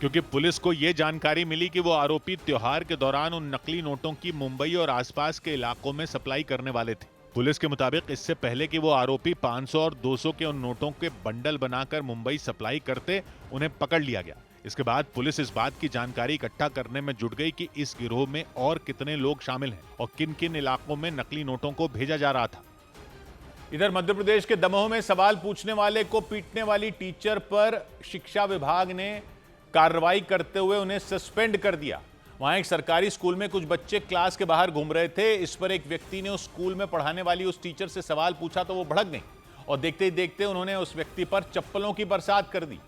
क्योंकि पुलिस को यह जानकारी मिली कि वो आरोपी त्योहार के दौरान उन नकली नोटों की मुंबई और आसपास के इलाकों में सप्लाई करने वाले थे। पुलिस के मुताबिक इससे पहले कि वो आरोपी 500 और 200 के उन नोटों के बंडल बनाकर मुंबई सप्लाई करते, उन्हें पकड़ लिया गया। इसके बाद पुलिस इस बात की जानकारी इकट्ठा करने में जुट गई कि इस गिरोह में और कितने लोग शामिल हैं और किन किन इलाकों में नकली नोटों को भेजा जा रहा था। इधर मध्य प्रदेश के दमोह में सवाल पूछने वाले को पीटने वाली टीचर पर शिक्षा विभाग ने कार्रवाई करते हुए उन्हें सस्पेंड कर दिया। वहां एक सरकारी स्कूल में कुछ बच्चे क्लास के बाहर घूम रहे थे। इस पर एक व्यक्ति ने उस स्कूल में पढ़ाने वाली उस टीचर से सवाल पूछा तो वो भड़क गई और देखते ही देखते उन्होंने उस व्यक्ति पर चप्पलों की बरसात कर दी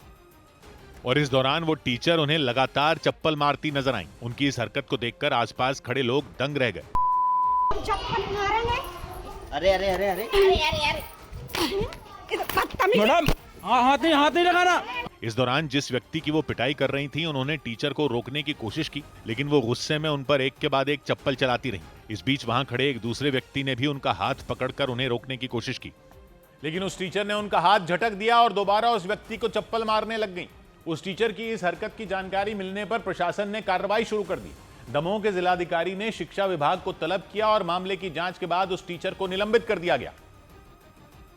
और इस दौरान वो टीचर उन्हें लगातार चप्पल मारती नजर आई। उनकी इस हरकत को देखकर आसपास खड़े लोग दंग रह गए। अरे अरे अरे अरे मैडम, हाथ नहीं लगाना। इस दौरान जिस व्यक्ति की वो पिटाई कर रही थी, उन्होंने टीचर को रोकने की कोशिश की, लेकिन वो गुस्से में उन पर एक के बाद एक चप्पल चलाती रही। इस बीच वहां खड़े एक दूसरे व्यक्ति ने भी उनका हाथ पकड़कर उन्हें रोकने की कोशिश की, लेकिन उस टीचर ने उनका हाथ झटक दिया और दोबारा उस व्यक्ति को चप्पल मारने लग गई। उस टीचर की इस हरकत की जानकारी मिलने पर प्रशासन ने कार्रवाई शुरू कर दी। दमोह के जिलाधिकारी ने शिक्षा विभाग को तलब किया और मामले की जांच के बाद उस टीचर को निलंबित कर दिया गया।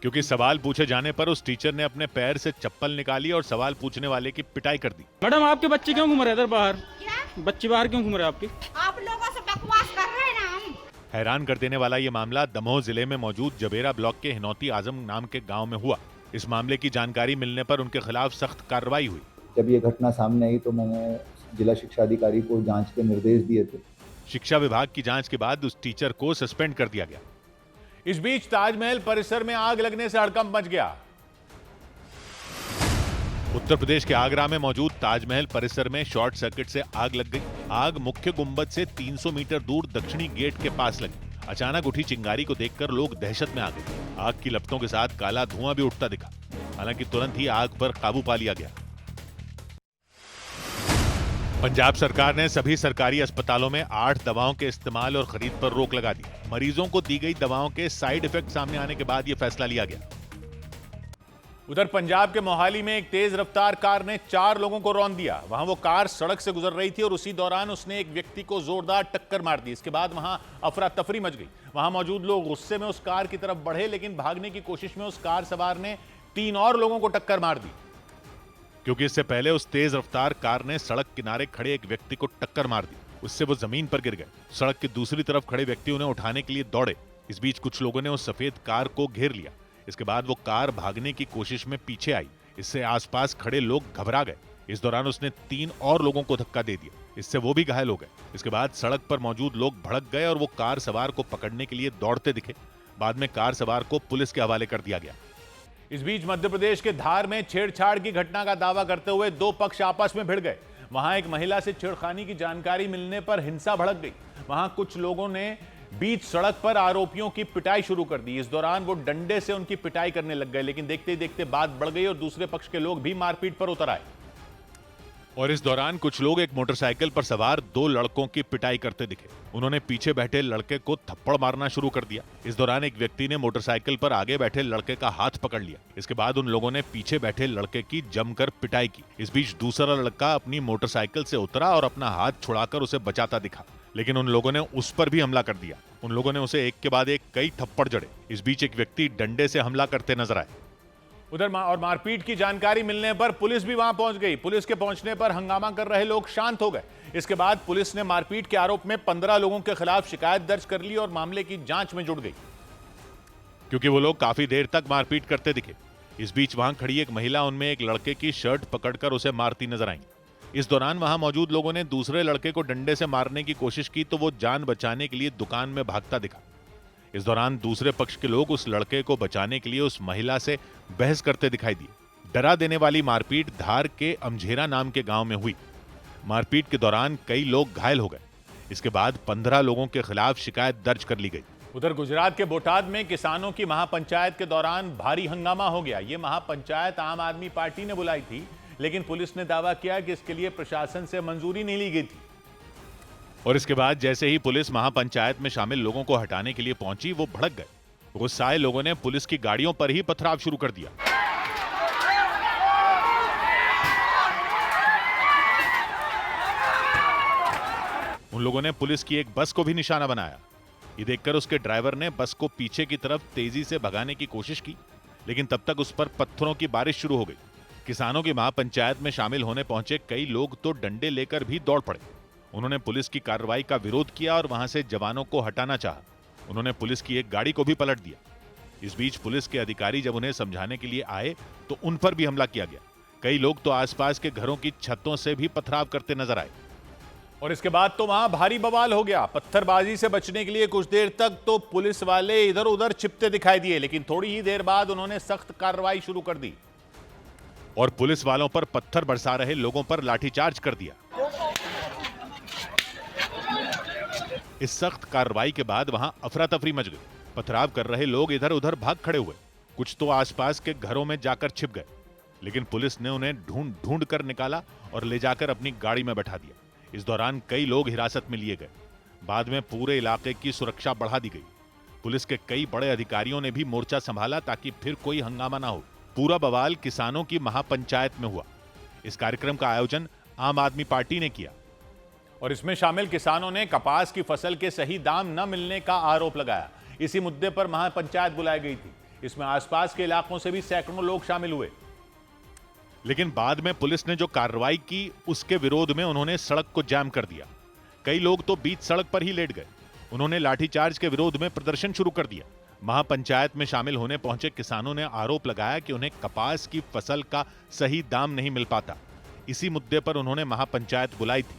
क्योंकि सवाल पूछे जाने पर उस टीचर ने अपने पैर से चप्पल निकाली और सवाल पूछने वाले की पिटाई कर दी। मैडम, आपके बच्चे क्यों घूम रहे इधर बाहर? बच्चे बाहर क्यों घूम रहे हैं आपके? आप लोगों से बकवास कर रहे हैं ना हम। हैरान कर देने वाला ये मामला दमोह जिले में मौजूद जबेरा ब्लॉक के हिनौती आजम नाम के गांव में हुआ। इस मामले की जानकारी मिलने पर उनके खिलाफ सख्त कार्रवाई हुई। जब ये घटना सामने आई तो मैंने जिला शिक्षा अधिकारी को जांच के निर्देश दिए थे। शिक्षा विभाग की जांच के बाद उस टीचर को सस्पेंड कर दिया गया। इस बीच ताजमहल परिसर में आग लगने से हड़कंप मच गया। उत्तर प्रदेश के आगरा में मौजूद ताजमहल परिसर में शॉर्ट सर्किट से आग लग गई। आग मुख्य गुंबद से 300 मीटर दूर दक्षिणी गेट के पास लगी। अचानक उठी चिंगारी को देखकर लोग दहशत में आ गए। आग की लपटों के साथ काला धुआं भी उठता दिखा। हालांकि तुरंत ही आग पर काबू पा लिया गया। पंजाब सरकार ने सभी सरकारी अस्पतालों में 8 दवाओं के इस्तेमाल और खरीद पर रोक लगा दी। मरीजों को दी गई दवाओं के साइड इफेक्ट सामने आने के बाद यह फैसला लिया गया। उधर पंजाब के मोहाली में एक तेज रफ्तार कार ने 4 लोगों को रौंद दिया। वहां वो कार सड़क से गुजर रही थी और उसी दौरान उसने एक व्यक्ति को जोरदार टक्कर मार दी। इसके बाद वहां अफरा तफरी मच गई। वहां मौजूद लोग गुस्से में उस कार की तरफ बढ़े, लेकिन भागने की कोशिश में उस कार सवार ने 3 और लोगों को टक्कर मार दी, क्योंकि इससे पहले उस तेज रफ्तार कार ने सड़क किनारे खड़े एक व्यक्ति को टक्कर मार दी। उससे वो जमीन पर गिर गए। सड़क की दूसरी तरफ खड़े व्यक्ति उन्हें उठाने के लिए दौड़े। इस बीच कुछ लोगों ने उस सफेद कार को घेर लिया। इसके बाद वो कार भागने की कोशिश में पीछे आई। इससे आसपास खड़े लोग घबरा गए। इस दौरान उसने 3 और लोगों को धक्का दे दिया। इससे वो भी घायल हो गए। इसके बाद सड़क पर मौजूद लोग भड़क गए और वो कार सवार को पकड़ने के लिए दौड़ते दिखे। बाद में कार सवार को पुलिस के हवाले कर दिया गया। इस बीच मध्य प्रदेश के धार में छेड़छाड़ की घटना का दावा करते हुए 2 पक्ष आपस में भिड़ गए। वहां एक महिला से छेड़खानी की जानकारी मिलने पर हिंसा भड़क गई। वहां कुछ लोगों ने बीच सड़क पर आरोपियों की पिटाई शुरू कर दी। इस दौरान वो डंडे से उनकी पिटाई करने लग गए, लेकिन देखते ही देखते बात बढ़ गई और दूसरे पक्ष के लोग भी मारपीट पर उतर आए। और इस दौरान कुछ लोग एक मोटरसाइकिल पर सवार 2 लड़कों की पिटाई करते दिखे। उन्होंने पीछे बैठे लड़के को थप्पड़ मारना शुरू कर दिया। इस दौरान एक व्यक्ति ने मोटरसाइकिल पर आगे बैठे लड़के का हाथ पकड़ लिया। इसके बाद उन लोगों ने पीछे बैठे लड़के की जमकर पिटाई की। इस बीच दूसरा लड़का अपनी मोटरसाइकिल से उतरा और अपना हाथ छुड़ाकर उसे बचाता दिखा, लेकिन उन लोगों ने उस पर भी हमला कर दिया। उन लोगों ने उसे एक के बाद एक कई थप्पड़ जड़े। इस बीच एक व्यक्ति डंडे से हमला करते नजर आए। उधर मारपीट की जानकारी मिलने पर पुलिस भी वहां पहुंच गई। पुलिस के पहुंचने पर हंगामा कर रहे लोग शांत हो गए। इसके बाद पुलिस ने मारपीट के आरोप में 15 लोगों के खिलाफ शिकायत दर्ज कर ली और मामले की जांच में जुट गई, क्योंकि वो लोग काफी देर तक मारपीट करते दिखे। इस बीच वहां खड़ी एक महिला उनमें एक लड़के की शर्ट पकड़कर उसे मारती नजर आई। इस दौरान वहां मौजूद लोगों ने दूसरे लड़के को डंडे से मारने की कोशिश की तो वो जान बचाने के लिए दुकान में भागता दिखा। इस दौरान दूसरे पक्ष के लोग उस लड़के को बचाने के लिए उस महिला से बहस करते दिखाई दिए। डरा देने वाली मारपीट धार के अमझेरा नाम के गांव में हुई। मारपीट के दौरान कई लोग घायल हो गए। इसके बाद 15 लोगों के खिलाफ शिकायत दर्ज कर ली गई। उधर गुजरात के बोटाद में किसानों की महापंचायत के दौरान भारी हंगामा हो गया। ये महापंचायत आम आदमी पार्टी ने बुलाई थी, लेकिन पुलिस ने दावा किया कि इसके लिए प्रशासन से मंजूरी नहीं ली गई थी। और इसके बाद जैसे ही पुलिस महापंचायत में शामिल लोगों को हटाने के लिए पहुंची, वो भड़क गए। गुस्साए लोगों ने पुलिस की गाड़ियों पर ही पथराव शुरू कर दिया। उन लोगों ने पुलिस की एक बस को भी निशाना बनाया। ये देखकर उसके ड्राइवर ने बस को पीछे की तरफ तेजी से भगाने की कोशिश की, लेकिन तब तक उस पर पत्थरों की बारिश शुरू हो गई। किसानों की महापंचायत में शामिल होने पहुंचे कई लोग तो डंडे लेकर भी दौड़ पड़े। उन्होंने पुलिस की कार्रवाई का विरोध किया और वहां से जवानों को हटाना चाहा। उन्होंने पुलिस की एक गाड़ी को भी पलट दिया। इस बीच पुलिस के अधिकारी जब उन्हें समझाने के लिए आए तो उन पर भी हमला किया गया। कई लोग तो आसपास के घरों की छतों से भी पथराव करते नजर आए। और इसके बाद तो वहां भारी बवाल हो गया। पत्थरबाजी से बचने के लिए कुछ देर तक तो पुलिस वाले इधर उधर छिपते दिखाई दिए, लेकिन थोड़ी ही देर बाद उन्होंने सख्त कार्रवाई शुरू कर दी और पुलिस वालों पर पत्थर बरसा रहे लोगों पर लाठीचार्ज कर दिया। इस सख्त कार्रवाई के बाद वहां अफरा तफरी मच गई। पथराव कर रहे लोग इधर उधर भाग खड़े हुए, कुछ तो आसपास के घरों में जाकर छिप गए, लेकिन पुलिस ने उन्हें ढूंढ ढूंढ कर निकाला और ले जाकर अपनी गाड़ी में बैठा दिया। इस दौरान कई लोग हिरासत में लिए गए। बाद में पूरे इलाके की सुरक्षा बढ़ा दी गई। पुलिस के कई बड़े अधिकारियों ने भी मोर्चा संभाला ताकि फिर कोई हंगामा ना हो। पूरा बवाल किसानों की महापंचायत में हुआ। इस कार्यक्रम का आयोजन आम आदमी पार्टी ने किया और इसमें शामिल किसानों ने कपास की फसल के सही दाम न मिलने का आरोप लगाया। इसी मुद्दे पर महापंचायत बुलाई गई थी। इसमें आसपास के इलाकों से भी सैकड़ों लोग शामिल हुए। लेकिन बाद में पुलिस ने जो कार्रवाई की उसके विरोध में उन्होंने सड़क को जाम कर दिया। कई लोग तो बीच सड़क पर ही लेट गए। उन्होंने लाठीचार्ज के विरोध में प्रदर्शन शुरू कर दिया। महापंचायत में शामिल होने पहुंचे किसानों ने आरोप लगाया कि उन्हें कपास की फसल का सही दाम नहीं मिल पाता। इसी मुद्दे पर उन्होंने महापंचायत बुलाई थी।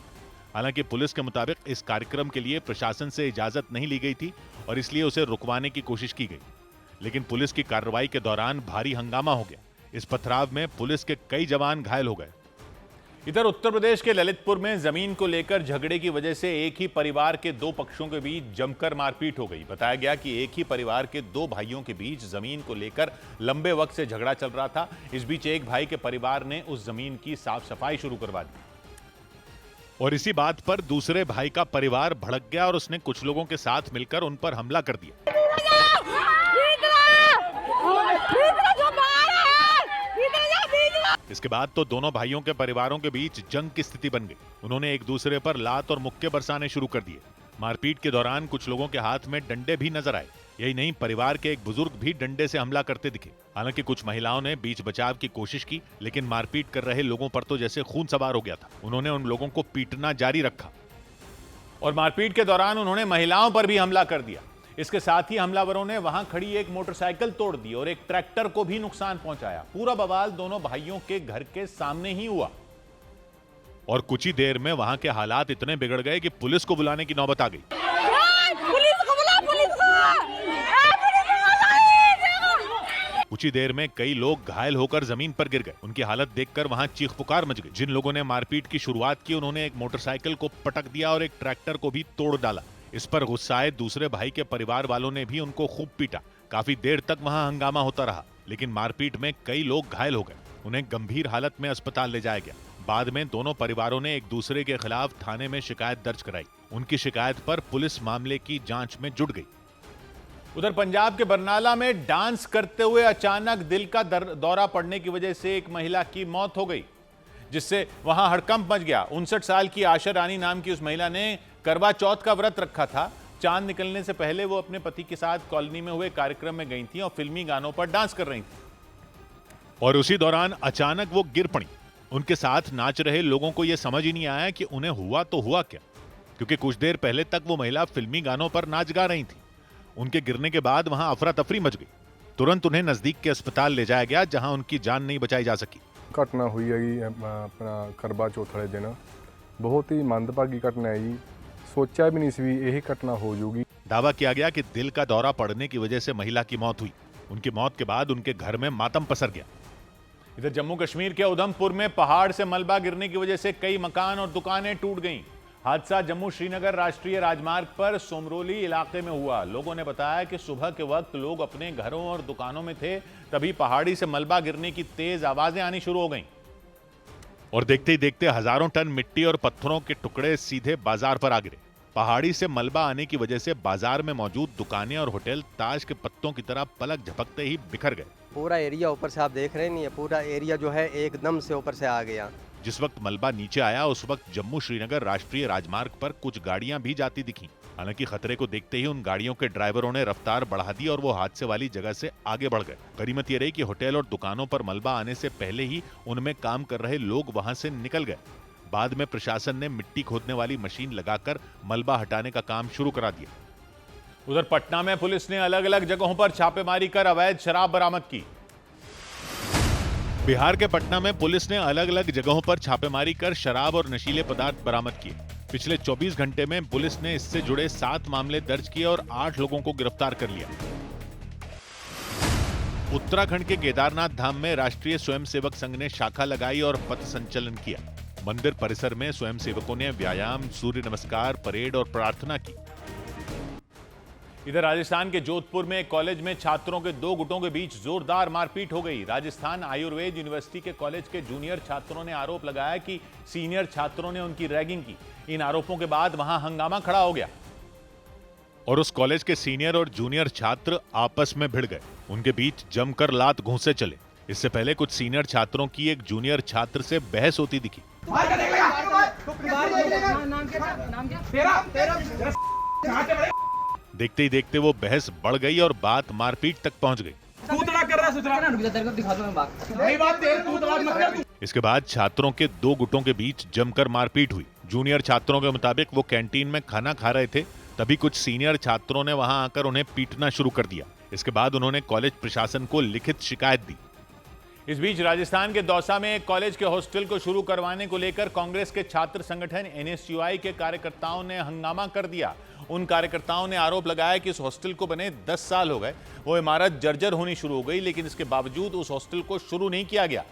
हालांकि पुलिस के मुताबिक इस कार्यक्रम के लिए प्रशासन से इजाजत नहीं ली गई थी और इसलिए उसे रुकवाने की कोशिश की गई, लेकिन पुलिस की कार्रवाई के दौरान भारी हंगामा हो गया। इस पथराव में पुलिस के कई जवान घायल हो गए। इधर उत्तर प्रदेश के ललितपुर में जमीन को लेकर झगड़े की वजह से एक ही परिवार के दो पक्षों के बीच जमकर मारपीट हो गई। बताया गया कि एक ही परिवार के दो भाइयों के बीच जमीन को लेकर लंबे वक्त से झगड़ा चल रहा था। इस बीच एक भाई के परिवार ने उस जमीन की साफ सफाई शुरू करवा दी और इसी बात पर दूसरे भाई का परिवार भड़क गया और उसने कुछ लोगों के साथ मिलकर उन पर हमला कर दिया। इसके बाद तो दोनों भाइयों के परिवारों के बीच जंग की स्थिति बन गई। उन्होंने एक दूसरे पर लात और मुक्के बरसाने शुरू कर दिए। मारपीट के दौरान कुछ लोगों के हाथ में डंडे भी नजर आए। यही नहीं, परिवार के एक बुजुर्ग भी डंडे से हमला करते दिखे। हालांकि कुछ महिलाओं ने बीच बचाव की कोशिश की, लेकिन मारपीट कर रहे लोगों पर तो जैसे खून सवार हो गया था। उन्होंने उन लोगों को पीटना जारी रखा और मारपीट के दौरान उन्होंने महिलाओं पर भी हमला कर दिया। इसके साथ ही हमलावरों ने वहां खड़ी एक मोटरसाइकिल तोड़ दी और एक ट्रैक्टर को भी नुकसान पहुंचाया। पूरा बवाल दोनों भाइयों के घर के सामने ही हुआ और कुछ ही देर में वहां के हालात इतने बिगड़ गए कि पुलिस को बुलाने की नौबत आ गई। कुछ ही देर में कई लोग घायल होकर जमीन पर गिर गए। उनकी हालत देखकर वहां चीख पुकार मच गई। जिन लोगों ने मारपीट की शुरुआत की उन्होंने एक मोटरसाइकिल को पटक दिया और एक ट्रैक्टर को भी तोड़ डाला। इस पर गुस्साए दूसरे भाई के परिवार वालों ने भी उनको खूब पीटा। काफी देर तक वहां हंगामा होता रहा, लेकिन मारपीट में कई लोग घायल हो गए। उन्हें गंभीर हालत में अस्पताल ले जाया गया। बाद में दोनों परिवारों ने एक दूसरे के खिलाफ थाने में शिकायत दर्ज कराई। उनकी शिकायत पर पुलिस मामले की जांच में जुट गई। उधर पंजाब के बरनाला में डांस करते हुए अचानक दिल का दौरा पड़ने की वजह से एक महिला की मौत हो गई, जिससे वहां हड़कंप मच गया। 59 साल की आशा रानी नाम की उस महिला ने करवा चौथ का व्रत रखा था। चांद निकलने से पहले वो अपने पति के साथ कॉलोनी में हुए कार्यक्रम में गई थी और फिल्मी गानों पर डांस कर रही थी और उसी दौरान अचानक वो गिर पड़ी। उनके साथ नाच रहे लोगों को यह समझ ही नहीं आया कि उन्हें हुआ तो हुआ क्या, क्योंकि कुछ देर पहले तक वो महिला फिल्मी गानों पर नाच गा रही थी। उनके गिरने के बाद वहां अफरा तफरी मच गई। तुरंत उन्हें नजदीक के अस्पताल ले जाया गया, जहां उनकी जान नहीं बचाई जा सकी। घटना हुई है अपना करवा चौथ वाले दिन। बहुत ही मंदभागी घटना है जी। सोचा भी नहीं सी भी यही घटना हो जाएगी। दावा किया गया कि दिल का दौरा पड़ने की वजह से महिला की मौत हुई। उनकी मौत के बाद उनके घर में मातम पसर गया। इधर जम्मू कश्मीर के उधमपुर में पहाड़ से मलबा गिरने की वजह से कई मकान और दुकानें टूट गईं। हादसा जम्मू श्रीनगर राष्ट्रीय राजमार्ग पर सोमरोली इलाके में हुआ। लोगों ने बताया कि सुबह के वक्त लोग अपने घरों और दुकानों में थे, तभी पहाड़ी से मलबा गिरने की तेज आवाजें आनी शुरू हो गईं और देखते ही देखते हजारों टन मिट्टी और पत्थरों के टुकड़े सीधे बाजार पर आ गिरे। पहाड़ी से मलबा आने की वजह से बाजार में मौजूद दुकानें और होटल ताश के पत्तों की तरह पलक झपकते ही बिखर गए। पूरा एरिया ऊपर से आप देख रहे नहीं है, पूरा एरिया जो है एकदम से ऊपर से आ गया। जिस वक्त मलबा नीचे आया उस वक्त जम्मू श्रीनगर राष्ट्रीय राजमार्ग पर कुछ गाड़ियां भी जाती दिखीं। हालांकि खतरे को देखते ही उन गाड़ियों के ड्राइवरों ने रफ्तार बढ़ा दी और वो हादसे वाली जगह से आगे बढ़ गए। गनीमत ये रही कि होटल और दुकानों पर मलबा आने से पहले ही उनमें काम कर रहे लोग वहां से निकल गए। बाद में प्रशासन ने मिट्टी खोदने वाली मशीन लगाकर मलबा हटाने का काम शुरू करा दिया। उधर पटना में पुलिस ने अलग अलग जगहों पर छापेमारी कर अवैध शराब बरामद की। बिहार के पटना में पुलिस ने अलग अलग जगहों पर छापेमारी कर शराब और नशीले पदार्थ बरामद किए। पिछले 24 घंटे में पुलिस ने इससे जुड़े 7 मामले दर्ज किए और 8 लोगों को गिरफ्तार कर लिया। उत्तराखंड के केदारनाथ धाम में राष्ट्रीय स्वयंसेवक संघ ने शाखा लगाई और पथ संचलन किया। मंदिर परिसर में स्वयंसेवकों ने व्यायाम, सूर्य नमस्कार, परेड और प्रार्थना की। इधर राजस्थान के जोधपुर में कॉलेज में छात्रों के 2 गुटों के बीच जोरदार मारपीट हो गई। राजस्थान आयुर्वेद यूनिवर्सिटी के कॉलेज के जूनियर छात्रों ने आरोप लगाया कि सीनियर छात्रों ने उनकी रैगिंग की। इन आरोपों के बाद वहां हंगामा खड़ा हो गया और उस कॉलेज के सीनियर और जूनियर छात्र आपस में भिड़ गए। उनके बीच जमकर लात घूंसे चले। इससे पहले कुछ सीनियर छात्रों की एक जूनियर छात्र से बहस होती दिखी। देखते ही देखते वो बहस बढ़ गई और बात मारपीट तक पहुंच गई। इसके बाद छात्रों के 2 गुटों के बीच जमकर मारपीट हुई। जूनियर छात्रों के मुताबिक वो कैंटीन में खाना खा रहे थे, तभी कुछ सीनियर छात्रों ने वहां आकर उन्हें पीटना शुरू कर दिया। इसके बाद उन्होंने कॉलेज प्रशासन को लिखित शिकायत दी। इस बीच राजस्थान के दौसा में एक कॉलेज के हॉस्टल को शुरू करवाने को लेकर कांग्रेस के छात्र संगठन NSUI के कार्यकर्ताओं ने हंगामा कर दिया। उन कार्यकर्ताओं ने आरोप लगाया कि इस हॉस्टल को बने 10 साल हो गए, वो इमारत जर्जर होनी शुरू हो गई, लेकिन इसके बावजूद उस हॉस्टल को शुरू नहीं किया गया।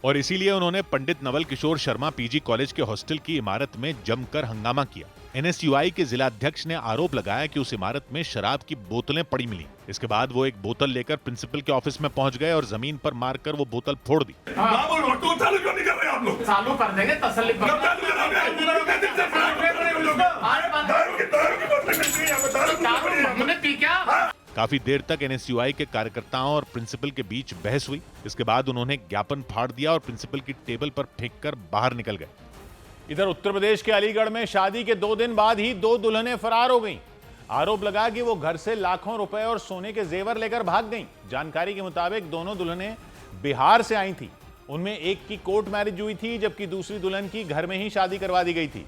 और इसीलिए उन्होंने पंडित नवल किशोर शर्मा PG कॉलेज के हॉस्टल की इमारत में जमकर हंगामा किया। NSUI के जिलाध्यक्ष ने आरोप लगाया कि उस इमारत में शराब की बोतलें पड़ी मिली। इसके बाद वो एक बोतल लेकर प्रिंसिपल के ऑफिस में पहुंच गए और जमीन पर मारकर वो बोतल फोड़ दी। चालू कर देंगे, तसल्ली काफी देर तक NSUI के कार्यकर्ताओं और प्रिंसिपल के बीच बहस हुई। इसके बाद उन्होंने ज्ञापन फाड़ दिया और प्रिंसिपल की टेबल पर फेंककर बाहर निकल गए। इधर उत्तर प्रदेश के अलीगढ़ में शादी के 2 दिन बाद ही 2 दुल्हनें फरार हो गईं। आरोप लगा कि वो घर से लाखों रुपए और सोने के जेवर लेकर भाग गईं। जानकारी के मुताबिक दोनों दुल्हनें बिहार से आई थीं। उनमें एक की कोर्ट मैरिज हुई थी, जबकि दूसरी दुल्हन की घर में ही शादी करवा दी गई थी।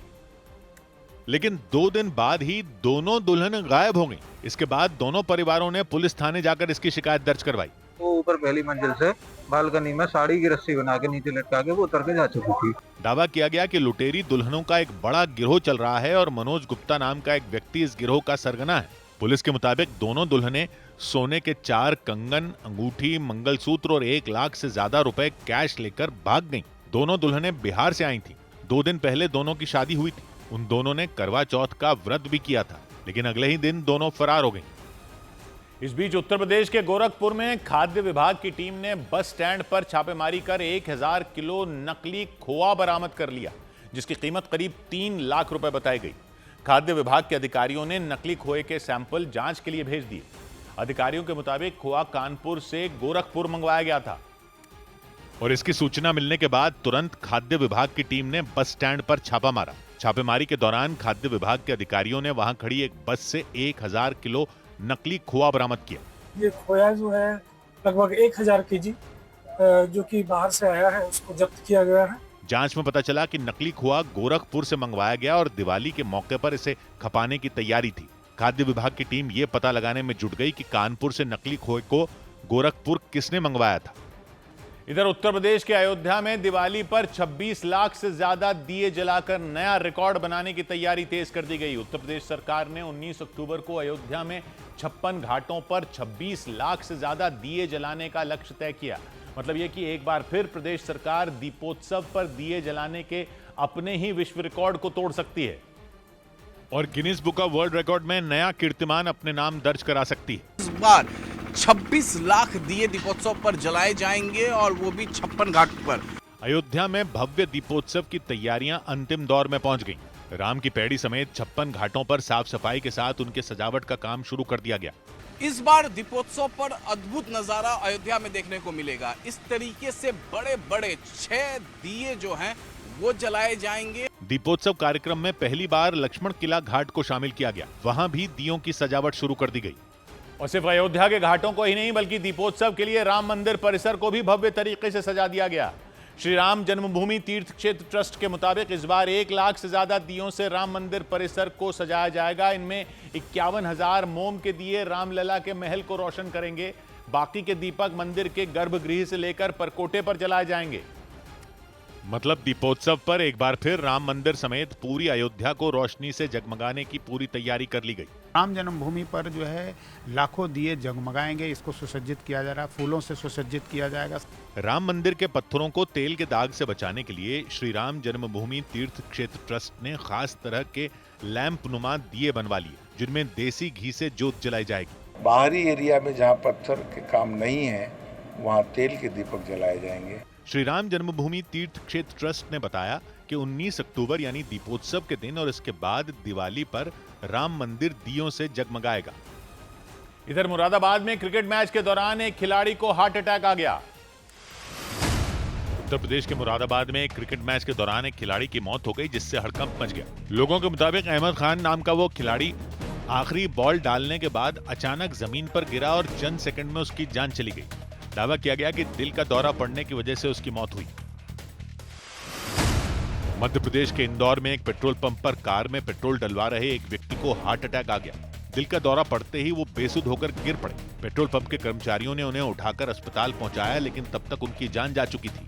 लेकिन 2 दिन बाद ही दोनों दुल्हन गायब हो गईं। इसके बाद दोनों परिवारों ने पुलिस थाने जाकर इसकी शिकायत दर्ज करवाई। वो ऊपर पहली मंजिल से बालकनी में साड़ी की रस्सी बना के नीचे लटका के वो उतर के जा चुकी थी। दावा किया गया कि लुटेरी दुल्हनों का एक बड़ा गिरोह चल रहा है और मनोज गुप्ता नाम का एक व्यक्ति इस गिरोह का सरगना है। पुलिस के मुताबिक दोनों दुल्हनें सोने के 4 कंगन, अंगूठी, मंगलसूत्र और 1 लाख से ज्यादा रुपए कैश लेकर भाग गईं। दोनों दुल्हनें बिहार से आई थीं। 2 दिन पहले दोनों की शादी हुई थी। उन दोनों ने करवा चौथ का व्रत भी किया था, लेकिन अगले ही दिन दोनों फरार हो गईं। इस बीच उत्तर प्रदेश के गोरखपुर में खाद्य विभाग की टीम ने बस स्टैंड पर छापेमारी कर 1000 किलो नकली खोआ बरामद कर लिया, जिसकी कीमत करीब 3 लाख रुपए बताई गई। खाद्य विभाग के अधिकारियों ने नकली खोए के सैंपल जांच के लिए भेज दिए। अधिकारियों के मुताबिक खोआ कानपुर से गोरखपुर मंगवाया गया था और इसकी सूचना मिलने के बाद तुरंत खाद्य विभाग की टीम ने बस स्टैंड पर छापा मारा। छापेमारी के दौरान खाद्य विभाग के अधिकारियों ने वहां खड़ी एक बस से 1000 किलो नकली खोआ बरामद किया। ये खोया जो है लगभग 1000 केजी जो कि बाहर से आया है, उसको जब्त किया गया है। जांच में पता चला कि नकली खोआ गोरखपुर से मंगवाया गया और दिवाली के मौके पर इसे खपाने की तैयारी थी। खाद्य विभाग की टीम ये पता लगाने में जुट गई कि कानपुर से नकली खोए को गोरखपुर किसने मंगवाया था। इधर उत्तर प्रदेश के अयोध्या में दिवाली पर 26 लाख से ज्यादा दिए जलाकर नया रिकॉर्ड बनाने की तैयारी तेज कर दी गई। उत्तर प्रदेश सरकार ने 19 अक्टूबर को अयोध्या में 56 घाटों पर 26 लाख से ज्यादा दिए जलाने का लक्ष्य तय किया। मतलब यह कि एक बार फिर प्रदेश सरकार दीपोत्सव पर दिए जलाने के अपने ही विश्व रिकॉर्ड को तोड़ सकती है और Guinness book of world record में नया कीर्तिमान अपने नाम दर्ज करा सकती है। इस बार 26 लाख दिए दीपोत्सव पर जलाए जाएंगे और वो भी 56 घाट पर। अयोध्या में भव्य दीपोत्सव की तैयारियां अंतिम दौर में पहुंच गईं। राम की पैड़ी समेत 56 घाटों पर साफ सफाई के साथ उनके सजावट का काम शुरू कर दिया गया। इस बार दीपोत्सव पर अद्भुत नजारा अयोध्या में देखने को मिलेगा। इस तरीके से बड़े बड़े 6 दिए जो हैं वो जलाए जाएंगे। दीपोत्सव कार्यक्रम में पहली बार लक्ष्मण किला घाट को शामिल किया गया। वहां भी दियों की सजावट शुरू कर दी गई। और सिर्फ अयोध्या के घाटों को ही नहीं बल्कि दीपोत्सव के लिए राम मंदिर परिसर को भी भव्य तरीके से सजा दिया गया। श्री राम जन्मभूमि तीर्थ क्षेत्र ट्रस्ट के मुताबिक इस बार 1 लाख से ज्यादा दियों से राम मंदिर परिसर को सजाया जाएगा। इनमें 51,000 मोम के दिए रामलला के महल को रोशन करेंगे। बाकी के दीपक मंदिर के गर्भगृह से लेकर परकोटे पर जलाए जाएंगे। मतलब दीपोत्सव पर एक बार फिर राम मंदिर समेत पूरी अयोध्या को रोशनी से जगमगाने की पूरी तैयारी कर ली गई। राम जन्मभूमि पर जो है लाखों दिए जगमगाएंगे। इसको सुसज्जित किया जा रहा है, फूलों से सुसज्जित किया जाएगा। राम मंदिर के पत्थरों को तेल के दाग से बचाने के लिए श्री राम जन्मभूमि तीर्थ क्षेत्र ट्रस्ट ने खास तरह के लैंप नुमा दिए बनवा लिए, जिनमें देसी घी से जोत जलाई जाएगी। बाहरी एरिया में जहाँ पत्थर के काम नहीं है वहाँ तेल के दीपक जलाए जाएंगे। श्री राम जन्मभूमि तीर्थ क्षेत्र ट्रस्ट ने बताया कि 19 अक्टूबर यानी दीपोत्सव के दिन और इसके बाद दिवाली पर राम मंदिर दियों से जगमगाएगा। इधर मुरादाबाद में क्रिकेट मैच के दौरान एक खिलाड़ी को हार्ट अटैक आ गया। उत्तर प्रदेश के मुरादाबाद में एक क्रिकेट मैच के दौरान एक खिलाड़ी की मौत हो गई, जिससे हड़कंप मच गया। लोगों के मुताबिक अहमद खान नाम का वो खिलाड़ी आखिरी बॉल डालने के बाद अचानक जमीन पर गिरा और चंद सेकंड में उसकी जान चली गई। दावा किया गया कि दिल का दौरा पड़ने की वजह से उसकी मौत हुई। मध्य प्रदेश के इंदौर में एक पेट्रोल पंप पर कार में पेट्रोल डलवा रहे एक व्यक्ति को हार्ट अटैक आ गया। दिल का दौरा पड़ते ही वो बेसुध होकर गिर पड़े। पेट्रोल पंप के कर्मचारियों ने उन्हें उठाकर अस्पताल पहुंचाया, लेकिन तब तक उनकी जान जा चुकी थी।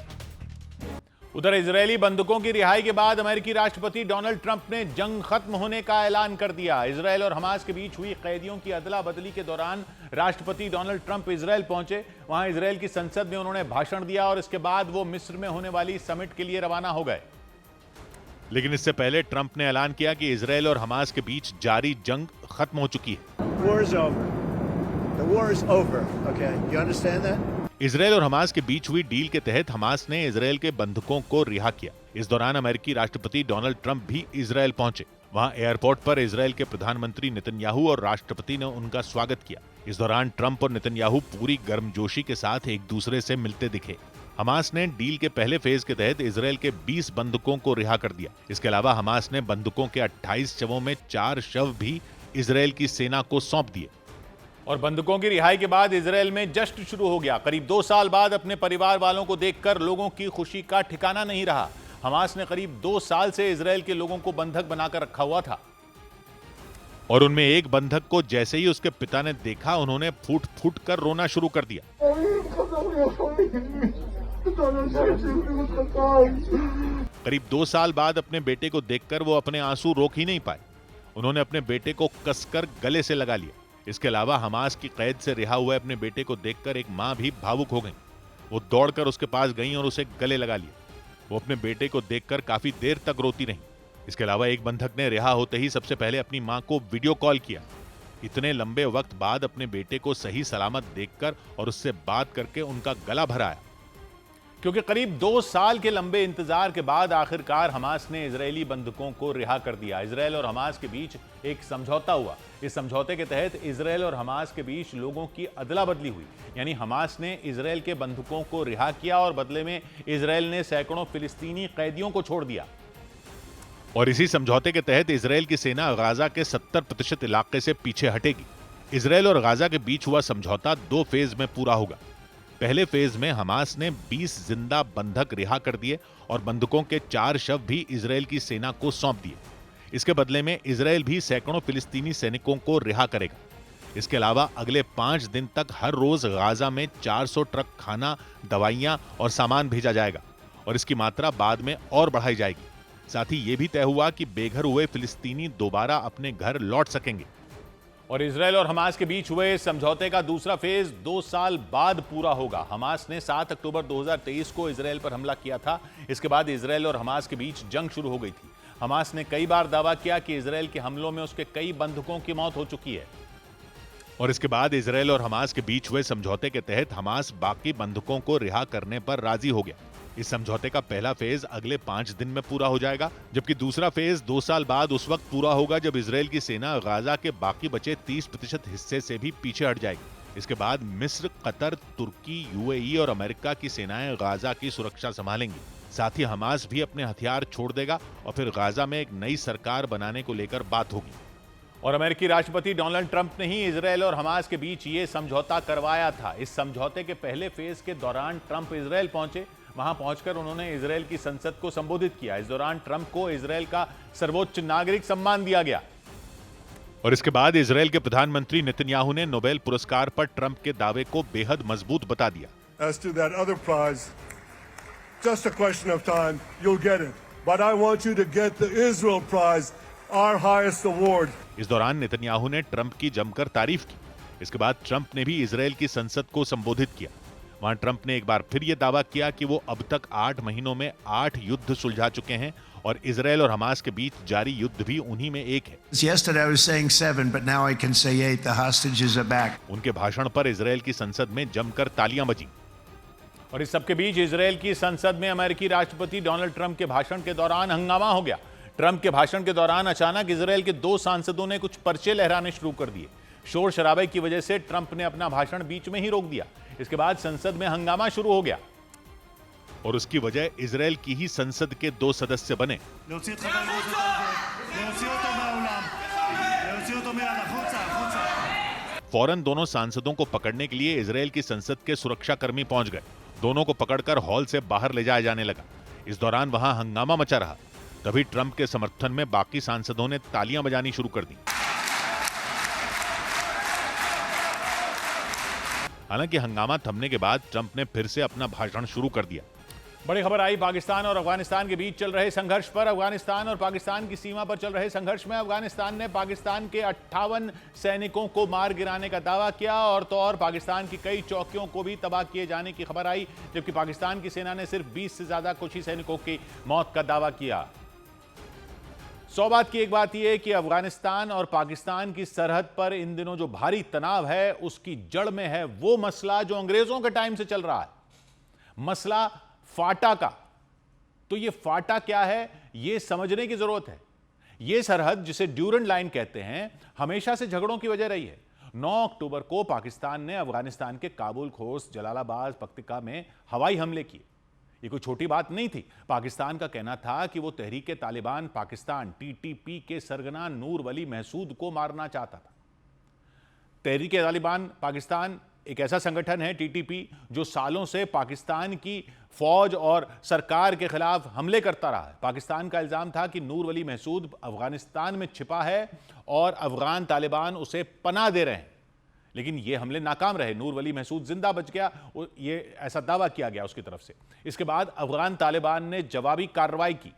उधर इजरायली बंधकों की रिहाई के बाद अमेरिकी राष्ट्रपति डोनाल्ड ट्रंप ने जंग खत्म होने का ऐलान कर दिया। इजरायल और हमास के बीच हुई कैदियों की अदला बदली के दौरान राष्ट्रपति डोनाल्ड ट्रंप इजरायल पहुंचे। वहां इजरायल की संसद में उन्होंने भाषण दिया और इसके बाद वो मिस्र में होने वाली समिट के लिए रवाना हो गए। लेकिन इससे पहले ट्रंप ने ऐलान किया कि इजरायल और हमास के बीच जारी जंग खत्म हो चुकी है। इजरायल और हमास के बीच हुई डील के तहत हमास ने इजरायल के बंधकों को रिहा किया। इस दौरान अमेरिकी राष्ट्रपति डोनाल्ड ट्रंप भी इजरायल पहुंचे। वहां एयरपोर्ट पर इजरायल के प्रधानमंत्री नेतन्याहू और राष्ट्रपति ने उनका स्वागत किया। इस दौरान ट्रंप और नेतन्याहू पूरी गर्मजोशी के साथ एक दूसरे से मिलते दिखे। हमास ने डील के पहले फेज के तहत इजरायल के 20 बंधकों को रिहा कर दिया। इसके अलावा हमास ने बंधकों के 28 शवों में 4 शव भी इजरायल की सेना को सौंप दिए। और बंधकों की रिहाई के बाद इजरायल में जश्न शुरू हो गया। करीब 2 साल बाद अपने परिवार वालों को देखकर लोगों की खुशी का ठिकाना नहीं रहा। हमास ने करीब 2 साल से इजरायल के लोगों को बंधक बनाकर रखा हुआ था। और उनमें एक बंधक को जैसे ही उसके पिता ने देखा, उन्होंने फूट फूट कर रोना शुरू कर दिया। करीब 2 साल बाद अपने बेटे को देखकर वो अपने आंसू रोक ही नहीं पाए। उन्होंने अपने बेटे को कसकर गले से लगा लिया। इसके अलावा हमास की कैद से रिहा हुए अपने बेटे को देखकर एक मां भी भावुक हो गई। वो दौड़कर उसके पास गई और उसे गले लगा लिया। वो अपने बेटे को देखकर काफी देर तक रोती रही। इसके अलावा एक बंधक ने रिहा होते ही सबसे पहले अपनी मां को वीडियो कॉल किया। इतने लंबे वक्त बाद अपने बेटे को सही सलामत देखकर और उससे बात करके उनका गला भर आया। क्योंकि करीब 2 साल के लंबे इंतजार के बाद आखिरकार हमास ने इजरायली बंधकों को रिहा कर दिया। इजरायल और हमास के बीच एक समझौता हुआ। इस समझौते के तहत इजरायल और हमास के बीच लोगों की अदला बदली हुई। यानी हमास ने इजरायल के बंधकों को रिहा किया और बदले में इजरायल ने सैकड़ों फिलिस्तीनी कैदियों को छोड़ दिया। और इसी समझौते के तहत इजरायल की सेना गाजा के 70% इलाके से पीछे हटेगी। इजरायल और गाजा के बीच हुआ समझौता 2 फेज में पूरा होगा। पहले फेज में हमास ने 20 जिंदा बंधक रिहा कर दिए और बंधकों के 4 शव भी इजरायल की सेना को सौंप दिए। इसके बदले में इजरायल भी सैकड़ों फिलिस्तीनी सैनिकों को रिहा करेगा। इसके अलावा अगले 5 दिन तक हर रोज गाजा में 400 ट्रक खाना, दवाइयां और सामान भेजा जाएगा और इसकी मात्रा बाद में और बढ़ाई जाएगी। साथ ही यह भी तय हुआ कि बेघर हुए फिलिस्तीनी दोबारा अपने घर लौट सकेंगे। और इजरायल और हमास के बीच हुए समझौते का दूसरा फेज 2 साल बाद पूरा होगा। हमास ने 7 अक्टूबर 2023 को इजरायल पर हमला किया था। इसके बाद इजरायल और हमास के बीच जंग शुरू हो गई थी। हमास ने कई बार दावा किया कि इजरायल के हमलों में उसके कई बंधकों की मौत हो चुकी है। और इसके बाद इजरायल और हमास के बीच हुए समझौते के तहत हमास बाकी बंधकों को रिहा करने पर राजी हो गया। इस समझौते का पहला फेज अगले 5 दिन में पूरा हो जाएगा, जबकि दूसरा फेज 2 साल बाद उस वक्त पूरा होगा जब इजरायल की सेना गाजा के बाकी बचे 30% हिस्से से भी पीछे हट जाएगी। इसके बाद मिस्र, कतर, तुर्की, यूएई और अमेरिका की सेनाएं गाजा की सुरक्षा संभालेंगी। साथ ही हमास भी अपने हथियार छोड़ देगा और फिर गाजा में एक नई सरकार बनाने को लेकर बात होगी। और अमेरिकी राष्ट्रपति डोनाल्ड ट्रंप ने ही इजरायल और हमास के बीच ये समझौता करवाया था। इस समझौते के पहले फेज के दौरान ट्रंप इजरायल पहुंचे। वहां पहुंचकर उन्होंने इजरायल की संसद को संबोधित किया। इस दौरान ट्रंप को इजरायल का सर्वोच्च नागरिक सम्मान दिया गया। और इसके बाद इजरायल के प्रधानमंत्री नेतन्याहू ने नोबेल पुरस्कार पर ट्रंप के दावे को बेहद मजबूत बता दिया। As to that other prize, just a question of time, you'll get it. But I want you to get the Israel prize, our highest award. इस दौरान नेतन्याहू ने ट्रंप की जमकर तारीफ की। इसके बाद ट्रंप ने भी इजरायल की संसद को संबोधित किया। वहां ट्रंप ने एक बार फिर यह दावा किया कि वो अब तक 8 महीनों में 8 युद्ध सुलझा चुके हैं और इजरायल और हमास के बीच जारी युद्ध भी उन्हीं में एक है। Yesterday I was saying 7, but now I can say 8. The hostages are back. उनके भाषण पर इजरायल की संसद में जमकर तालियां बजी। और इस सबके बीच इजरायल की संसद में अमेरिकी राष्ट्रपति डोनाल्ड ट्रंप के भाषण के दौरान हंगामा हो गया। ट्रंप के भाषण के दौरान अचानक इजरायल के 2 सांसदों ने कुछ पर्चे लहराने शुरू कर दिए। शोर शराबे की वजह से ट्रंप ने अपना भाषण बीच में ही रोक दिया। इसके बाद संसद में हंगामा शुरू हो गया और उसकी वजह इजरायल की ही संसद के 2 सदस्य बने। फौरन दोनों सांसदों को पकड़ने के लिए इजरायल की संसद के सुरक्षाकर्मी पहुंच गए। दोनों को पकड़कर हॉल से बाहर ले जाया जाने लगा। इस दौरान वहां हंगामा मचा रहा। तभी ट्रंप के समर्थन में बाकी सांसदों ने तालियां बजानी शुरू कर दी। हालांकि हंगामा थमने के बाद ट्रंप ने फिर से अपना भाषण शुरू कर दिया। बड़ी खबर आई पाकिस्तान और अफगानिस्तान के बीच चल रहे संघर्ष पर। अफगानिस्तान और पाकिस्तान की सीमा पर चल रहे संघर्ष में अफगानिस्तान ने पाकिस्तान के 58 सैनिकों को मार गिराने का दावा किया और तो और पाकिस्तान की कई चौकियों को भी तबाह किए जाने की खबर आई, जबकि पाकिस्तान की सेना ने सिर्फ 20 से ज्यादा कुछ ही सैनिकों की मौत का दावा किया। 100 बात की एक बात यह है कि अफगानिस्तान और पाकिस्तान की सरहद पर इन दिनों जो भारी तनाव है उसकी जड़ में है वो मसला जो अंग्रेजों के टाइम से चल रहा है, मसला फाटा का। तो ये फाटा क्या है ये समझने की जरूरत है। ये सरहद जिसे ड्यूरन लाइन कहते हैं हमेशा से झगड़ों की वजह रही है। 9 अक्टूबर को पाकिस्तान ने अफगानिस्तान के काबुल, खोस्ट, जलालाबाद, पक्तिका में हवाई हमले किए। ये कोई छोटी बात नहीं थी। पाकिस्तान का कहना था कि वो तहरीके तालिबान पाकिस्तान TTP के सरगना नूर वली महसूद को मारना चाहता था। तहरीके तालिबान पाकिस्तान एक ऐसा संगठन है TTP जो सालों से पाकिस्तान की फौज और सरकार के खिलाफ हमले करता रहा है। पाकिस्तान का इल्जाम था कि नूर वली महसूद अफगानिस्तान में छिपा है और अफगान तालिबान उसे पनाह दे रहे हैं, लेकिन ये हमले नाकाम रहे। नूर वली महसूद जिंदा बच गया, ये ऐसा दावा किया गया उसकी तरफ से। इसके बाद अफगान तालिबान ने जवाबी कार्रवाई की।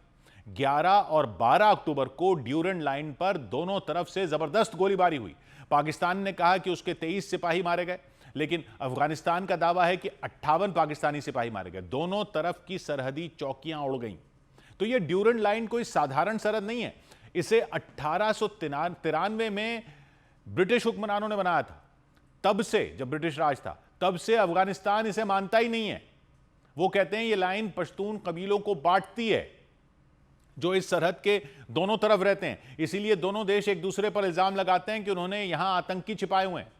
11 और 12 अक्टूबर को ड्यूरन लाइन पर दोनों तरफ से जबरदस्त गोलीबारी हुई। पाकिस्तान ने कहा कि उसके 23 सिपाही मारे गए, लेकिन अफगानिस्तान का दावा है कि 58 पाकिस्तानी सिपाही मारे गए। दोनों तरफ की सरहदी चौकियां उड़ गईं। तो यह ड्यूरन लाइन कोई साधारण सरहद नहीं है। इसे 1893 में ब्रिटिश हुक्मरानों ने बनाया था। तब से, जब ब्रिटिश राज था, तब से अफगानिस्तान इसे मानता ही नहीं है। वो कहते हैं ये लाइन पश्तून कबीलों को बांटती है जो इस सरहद के दोनों तरफ रहते हैं। इसीलिए दोनों देश एक दूसरे पर इल्जाम लगाते हैं कि उन्होंने यहां आतंकी छिपाए हुए हैं।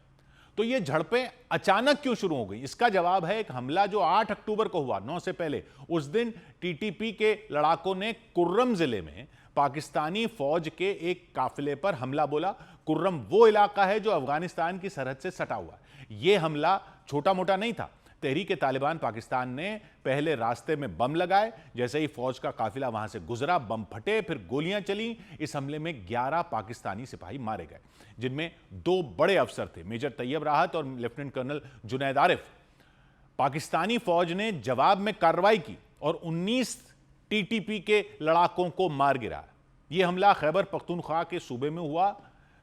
तो ये झड़पें अचानक क्यों शुरू हो गई? इसका जवाब है एक हमला जो 8 अक्टूबर को हुआ, 9 से पहले। उस दिन TTP के लड़ाकों ने कुर्रम जिले में पाकिस्तानी फौज के एक काफिले पर हमला बोला। कुर्रम वो इलाका है जो अफगानिस्तान की सरहद से सटा हुआ है। यह हमला छोटा मोटा नहीं था। तहरीके तालिबान पाकिस्तान ने पहले रास्ते में बम लगाए। जैसे ही फौज का काफिला वहां से गुजरा, बम फटे, फिर गोलियां चली। इस हमले में 11 पाकिस्तानी सिपाही मारे गए, जिनमें 2 बड़े अफसर थे, मेजर तैयब राहत और लेफ्टिनेंट कर्नल जुनैद आरिफ। पाकिस्तानी फौज ने जवाब में कार्रवाई की और 19 TTP के लड़ाकों को मार गिराया। यह हमला खैबर पख्तूनख्वा के सूबे में हुआ,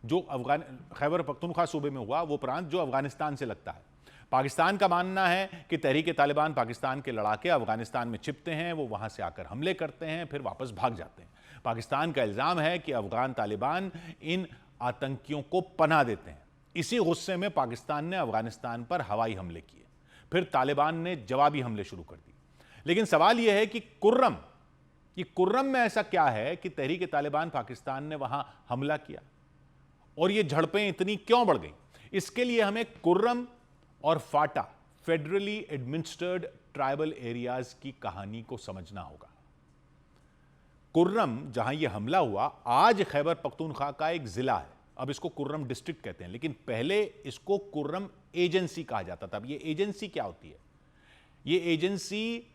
जो खैबर पख्तूनख्वा सूबे में हुआ, वो प्रांत जो अफगानिस्तान से लगता है। पाकिस्तान का मानना है कि तहरीके तालिबान पाकिस्तान के लड़ाके अफगानिस्तान में छिपते हैं, वो वहां से आकर हमले करते हैं, फिर वापस भाग जाते हैं। पाकिस्तान का इल्जाम है कि अफगान तालिबान इन आतंकियों को पनाह देते हैं। इसी गुस्से में पाकिस्तान ने अफगानिस्तान पर हवाई हमले किए। फिर तालिबान ने जवाबी हमले शुरू कर दिए। लेकिन सवाल यह है कि कुर्रम में ऐसा क्या है कि तहरीक तालिबान पाकिस्तान ने वहां हमला किया और ये झड़पें इतनी क्यों बढ़ गई? इसके लिए हमें कुर्रम और फाटा, फेडरली एडमिनिस्टर्ड ट्राइबल एरियाज की कहानी को समझना होगा। कुर्रम, जहां यह हमला हुआ, आज खैबर पख्तूनख्वा का एक जिला है। अब इसको कुर्रम डिस्ट्रिक्ट कहते हैं, लेकिन पहले इसको कुर्रम एजेंसी कहा जाता था। अब ये एजेंसी क्या होती है? ये agency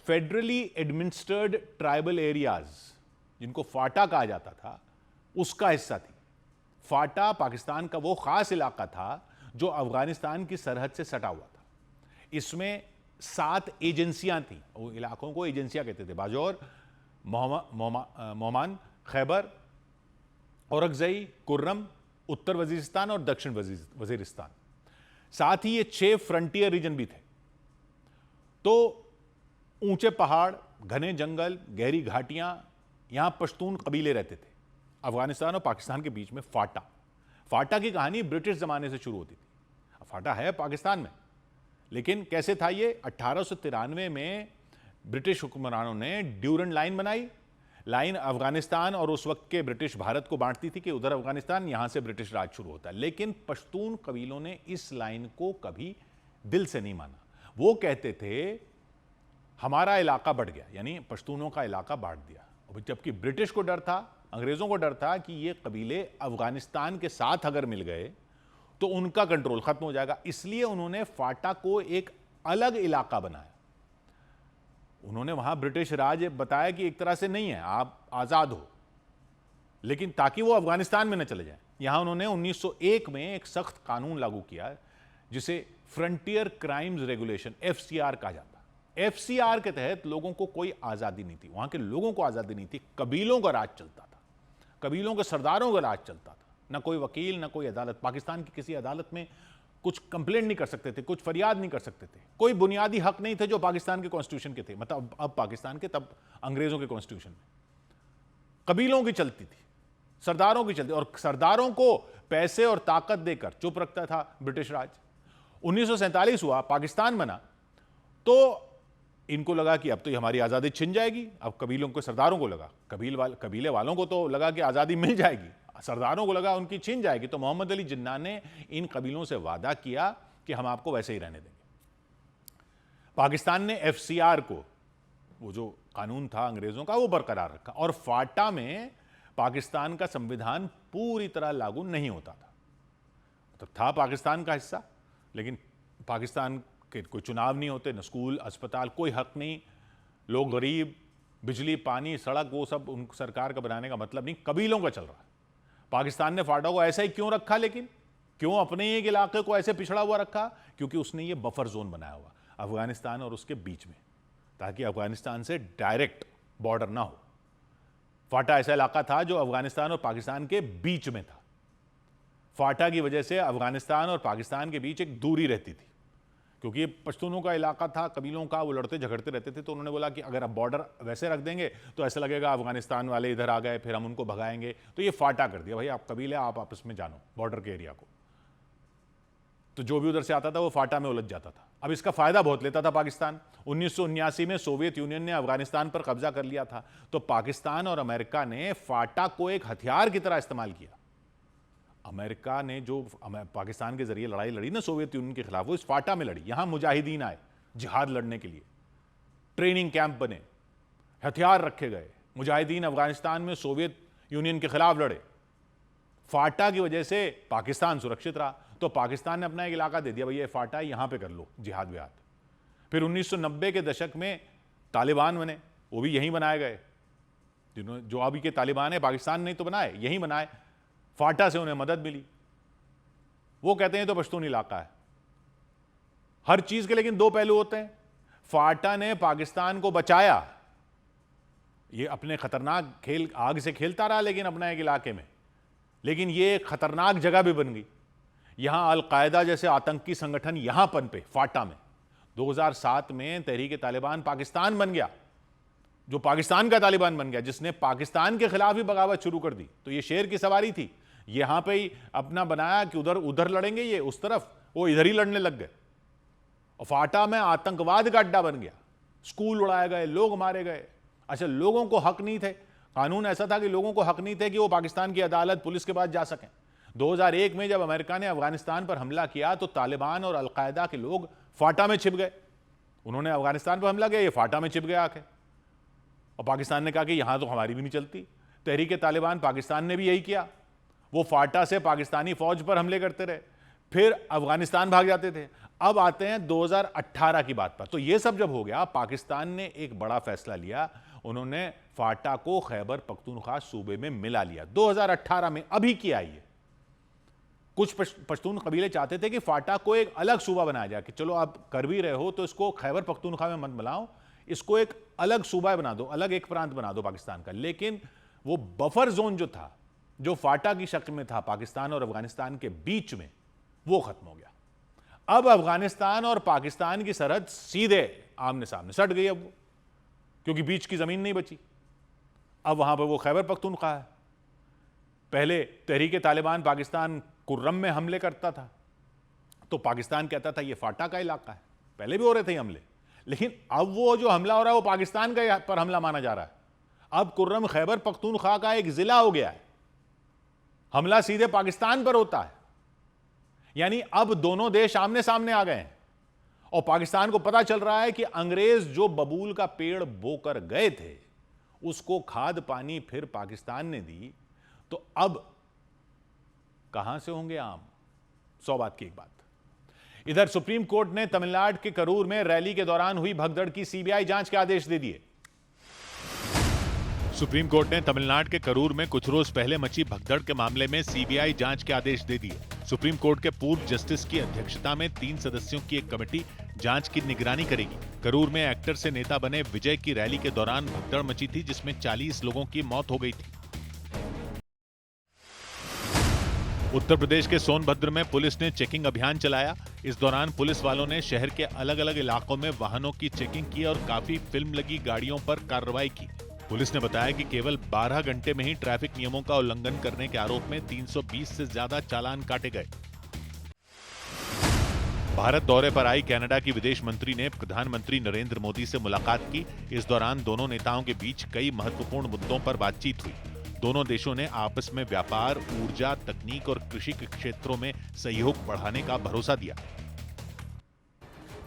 federally administered tribal areas, जिनको फाटा कहा जाता था, उसका हिस्सा थी। फाटा पाकिस्तान का वो खास इलाका था जो अफगानिस्तान की सरहद से सटा हुआ था। इसमें 7 एजेंसियां थीं। वो इलाकों को एजेंसियां कहते थे। बाजौर, मोमान, खैबर, औरकजई, कुर्रम, उत्तर वजीरिस्तान और दक्षिण वजीरिस्तान। साथ ही ये 6 फ्रंटियर रीजन भी थे। तो ऊंचे पहाड़, घने जंगल, गहरी घाटियां, यहां पश्तून कबीले रहते थे। अफगानिस्तान और पाकिस्तान के बीच में फाटा की कहानी ब्रिटिश जमाने से शुरू होती थी। फाटा है पाकिस्तान में, लेकिन कैसे था ये? 1893 में ब्रिटिश हुक्मरानों ने ड्यूरन लाइन बनाई। लाइन अफगानिस्तान और उस वक्त के ब्रिटिश भारत को बांटती थी कि उधर अफगानिस्तान, यहां से ब्रिटिश राज शुरू होता है। लेकिन पश्तून कबीलों ने इस लाइन को कभी दिल से नहीं माना। वो कहते थे हमारा इलाका बढ़ गया, यानी पश्तूनों का इलाका बांट दिया। जबकि ब्रिटिश को डर था, अंग्रेजों को डर था कि ये कबीले अफगानिस्तान के साथ अगर मिल गए तो उनका कंट्रोल खत्म हो जाएगा। इसलिए उन्होंने फाटा को एक अलग इलाका बनाया। उन्होंने वहां ब्रिटिश राज बताया कि एक तरह से नहीं है, आप आजाद हो, लेकिन ताकि वो अफगानिस्तान में न चले जाए। यहां उन्होंने 1901 में एक सख्त कानून लागू किया जिसे फ्रंटियर क्राइम्स रेगुलेशन, FCR कहा जाता। FCR के तहत लोगों को कोई आजादी नहीं थी, वहां के लोगों को आजादी नहीं थी। कबीलों का राज चलता था, कबीलों के सरदारों का राज चलता था। ना कोई वकील, ना कोई अदालत। पाकिस्तान की किसी अदालत में कुछ कंप्लेंट नहीं कर सकते थे, कुछ फरियाद नहीं कर सकते थे। कोई बुनियादी हक नहीं थे जो पाकिस्तान के कॉन्स्टिट्यूशन के थे, मतलब अब पाकिस्तान के, तब अंग्रेजों के कॉन्स्टिट्यूशन में कबीलों की चलती थी, सरदारों की चलती, और सरदारों को पैसे और ताकत देकर चुप रखता था ब्रिटिश राज। 1947 हुआ, पाकिस्तान बना, तो इनको लगा कि अब तो ये हमारी आज़ादी छिन जाएगी। अब कबीलों को, सरदारों को लगा, कबीले वालों को तो लगा कि आज़ादी मिल जाएगी, सरदारों को लगा उनकी छिन जाएगी। तो मोहम्मद अली जिन्ना ने इन कबीलों से वादा किया कि हम आपको वैसे ही रहने देंगे। पाकिस्तान ने FCR को, वो जो कानून था अंग्रेजों का, वो बरकरार रखा। और फाटा में पाकिस्तान का संविधान पूरी तरह लागू नहीं होता था। तो था पाकिस्तान का हिस्सा, लेकिन पाकिस्तान के कोई चुनाव नहीं होते, न स्कूल, अस्पताल, कोई हक नहीं, लोग गरीब, बिजली, पानी, सड़क, वो सब उन सरकार का बनाने का मतलब नहीं, कबीलों का चल रहा है। पाकिस्तान ने फाटा को ऐसा ही क्यों रखा? लेकिन क्यों अपने एक इलाके को ऐसे पिछड़ा हुआ रखा? क्योंकि उसने ये बफर जोन बनाया हुआ अफगानिस्तान और उसके बीच में, ताकि अफगानिस्तान से डायरेक्ट बॉर्डर ना हो। फाटा ऐसा इलाका था जो अफगानिस्तान और पाकिस्तान के बीच में था। फाटा की वजह से अफगानिस्तान और पाकिस्तान के बीच एक दूरी रहती थी, क्योंकि ये पश्तूनों का इलाका था, कबीलों का, वो लड़ते झगड़ते रहते थे। तो उन्होंने बोला कि अगर आप बॉर्डर वैसे रख देंगे तो ऐसा लगेगा अफगानिस्तान वाले इधर आ गए, फिर हम उनको भगाएंगे। तो ये फाटा कर दिया, भाई आप कबीले, आप आपस में जानो बॉर्डर के एरिया को। तो जो भी उधर से आता था वो फाटा में उलझ जाता था। अब इसका फायदा बहुत लेता था पाकिस्तान। 1979 में सोवियत यूनियन ने अफगानिस्तान पर कब्जा कर लिया था, तो पाकिस्तान और अमेरिका ने फाटा को एक हथियार की तरह इस्तेमाल किया। अमेरिका ने जो पाकिस्तान के जरिए लड़ाई लड़ी ना सोवियत यूनियन के खिलाफ, वो इस फाटा में लड़ी। यहां मुजाहिदीन आए जिहाद लड़ने के लिए, ट्रेनिंग कैंप बने, हथियार रखे गए, मुजाहिदीन अफगानिस्तान में सोवियत यूनियन के खिलाफ लड़े। फाटा की वजह से पाकिस्तान सुरक्षित रहा। तो पाकिस्तान ने अपना एक इलाका दे दिया, भैया ये फाटा है, यहां पे कर लो जिहाद विहाद। फिर 1990 के दशक में तालिबान बने, वो भी यहीं बनाए गए। जो अभी के तालिबान है, पाकिस्तान ने तो बनाए, यहीं बनाए। फाटा से उन्हें मदद मिली। वो कहते हैं तो पश्तून इलाका है। हर चीज के लेकिन दो पहलू होते हैं। फाटा ने पाकिस्तान को बचाया, ये अपने खतरनाक खेल आग से खेलता रहा लेकिन अपना एक इलाके में, लेकिन ये एक खतरनाक जगह भी बन गई। यहां अलकायदा जैसे आतंकी संगठन यहां पनपे फाटा में। 2007 में तहरीक तालिबान पाकिस्तान बन गया, जो पाकिस्तान का तालिबान बन गया, जिसने पाकिस्तान के खिलाफ ही बगावत शुरू कर दी। तो ये शेर की सवारी थी, यहां पे ही अपना बनाया कि उधर लड़ेंगे, ये उस तरफ, वो इधर ही लड़ने लग गए। और फाटा में आतंकवाद का अड्डा बन गया। स्कूल उड़ाए गए, लोग मारे गए। अच्छा, लोगों को हक नहीं थे, कानून ऐसा था कि लोगों को हक नहीं थे कि वो पाकिस्तान की अदालत, पुलिस के पास जा सकें। 2001 में जब अमेरिका ने अफगानिस्तान पर हमला किया तो तालिबान और अलकायदा के लोग फाटा में छिप गए। उन्होंने अफगानिस्तान पर हमला किया, ये फाटा में छिप गया आके, और पाकिस्तान ने कहा कि यहां तो हमारी भी नहीं चलती। तहरीक तालिबान पाकिस्तान ने भी यही किया, वो फाटा से पाकिस्तानी फौज पर हमले करते रहे, फिर अफगानिस्तान भाग जाते थे। अब आते हैं 2018 की बात पर। तो ये सब जब हो गया, पाकिस्तान ने एक बड़ा फैसला लिया, उन्होंने फाटा को खैबर पख्तूनख्वा सूबे में मिला लिया 2018 में। अभी किया ये, कुछ पश्तून कबीले चाहते थे कि फाटा को एक अलग सूबा बनाया जाए, कि चलो आप कर भी रहे हो तो इसको खैबर पख्तूनख्वा में मत मिलाओ, इसको एक अलग सूबा बना दो, अलग एक प्रांत बना दो पाकिस्तान का। लेकिन वो बफर जोन जो था, जो फाटा की शक्ल में था पाकिस्तान और अफगानिस्तान के बीच में, वो खत्म हो गया। अब अफगानिस्तान और पाकिस्तान की सरहद सीधे आमने सामने सट गई अब वो, क्योंकि बीच की जमीन नहीं बची। अब वहां पर वो खैबर पख्तूनख्वा है। पहले तहरीक तालिबान पाकिस्तान कुर्रम में हमले करता था तो पाकिस्तान कहता था ये फाटा का इलाका है, पहले भी हो रहे थे हमले, लेकिन अब वो जो हमला हो रहा है वो पाकिस्तान का पर हमला माना जा रहा है। अब कुर्रम खैबर पख्तूनख्वा का एक जिला हो गया है, हमला सीधे पाकिस्तान पर होता है। यानी अब दोनों देश आमने सामने आ गए हैं और पाकिस्तान को पता चल रहा है कि अंग्रेज जो बबूल का पेड़ बोकर गए थे उसको खाद पानी फिर पाकिस्तान ने दी, तो अब कहां से होंगे आम? 100 बात की एक बात। इधर सुप्रीम कोर्ट ने तमिलनाडु के करूर में रैली के दौरान हुई भगदड़ की सीबीआई जांच के आदेश दे दिए। सुप्रीम कोर्ट ने तमिलनाडु के करूर में कुछ रोज पहले मची भगदड़ के मामले में सीबीआई जांच के आदेश दे दिए। सुप्रीम कोर्ट के पूर्व जस्टिस की अध्यक्षता में 3 सदस्यों की एक कमेटी जांच की निगरानी करेगी। करूर में एक्टर से नेता बने विजय की रैली के दौरान भगदड़ मची थी, जिसमें 40 लोगों की मौत हो गई थी। उत्तर प्रदेश के सोनभद्र में पुलिस ने चेकिंग अभियान चलाया। इस दौरान पुलिस वालों ने शहर के अलग अलग इलाकों में वाहनों की चेकिंग की और काफी फिल्म लगी गाड़ियों पर कार्रवाई की। पुलिस ने बताया कि केवल 12 घंटे में ही ट्रैफिक नियमों का उल्लंघन करने के आरोप में 320 से ज्यादा चालान काटे गए। भारत दौरे पर आई कनाडा की विदेश मंत्री ने प्रधानमंत्री नरेंद्र मोदी से मुलाकात की। इस दौरान दोनों नेताओं के बीच कई महत्वपूर्ण मुद्दों पर बातचीत हुई। दोनों देशों ने आपस में व्यापार, ऊर्जा, तकनीक और कृषि के क्षेत्रों में सहयोग बढ़ाने का भरोसा दिया।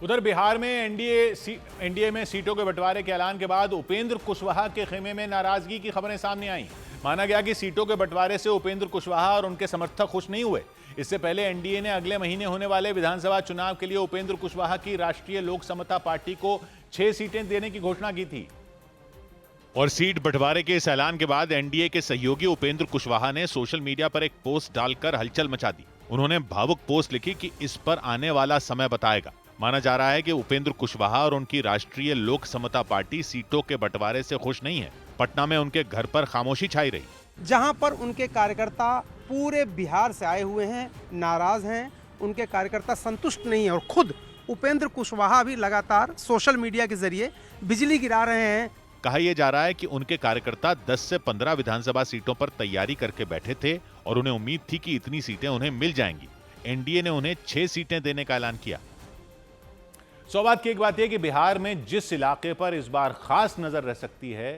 उधर बिहार में एनडीए में सीटों के बंटवारे के ऐलान के बाद उपेंद्र कुशवाहा के खेमे में नाराजगी की खबरें सामने आईं। माना गया कि सीटों के बंटवारे से उपेंद्र कुशवाहा और उनके समर्थक खुश नहीं हुए। इससे पहले एनडीए ने अगले महीने होने वाले विधानसभा चुनाव के लिए उपेंद्र कुशवाहा की राष्ट्रीय लोक समता पार्टी को 6 सीटें देने की घोषणा की थी। और सीट बंटवारे के इस ऐलान के बाद एनडीए के सहयोगी उपेंद्र कुशवाहा ने सोशल मीडिया पर एक पोस्ट डालकर हलचल मचा दी। उन्होंने भावुक पोस्ट लिखी कि इस पर आने वाला समय बताएगा। माना जा रहा है कि उपेंद्र कुशवाहा और उनकी राष्ट्रीय लोक समता पार्टी सीटों के बंटवारे से खुश नहीं है। पटना में उनके घर पर खामोशी छाई रही, जहां पर उनके कार्यकर्ता पूरे बिहार से आए हुए हैं, नाराज हैं, उनके कार्यकर्ता संतुष्ट नहीं है और खुद उपेंद्र कुशवाहा भी लगातार सोशल मीडिया के जरिए बिजली गिरा रहे हैं। कहा यह जा रहा है कि उनके कार्यकर्ता 10 से 15 विधानसभा सीटों पर तैयारी करके बैठे थे और उन्हें उम्मीद थी कि इतनी सीटें उन्हें मिल जाएंगी। एनडीए ने उन्हें 6 सीटें देने का ऐलान किया। 100 बात की एक बात यह कि बिहार में जिस इलाके पर इस बार खास नजर रह सकती है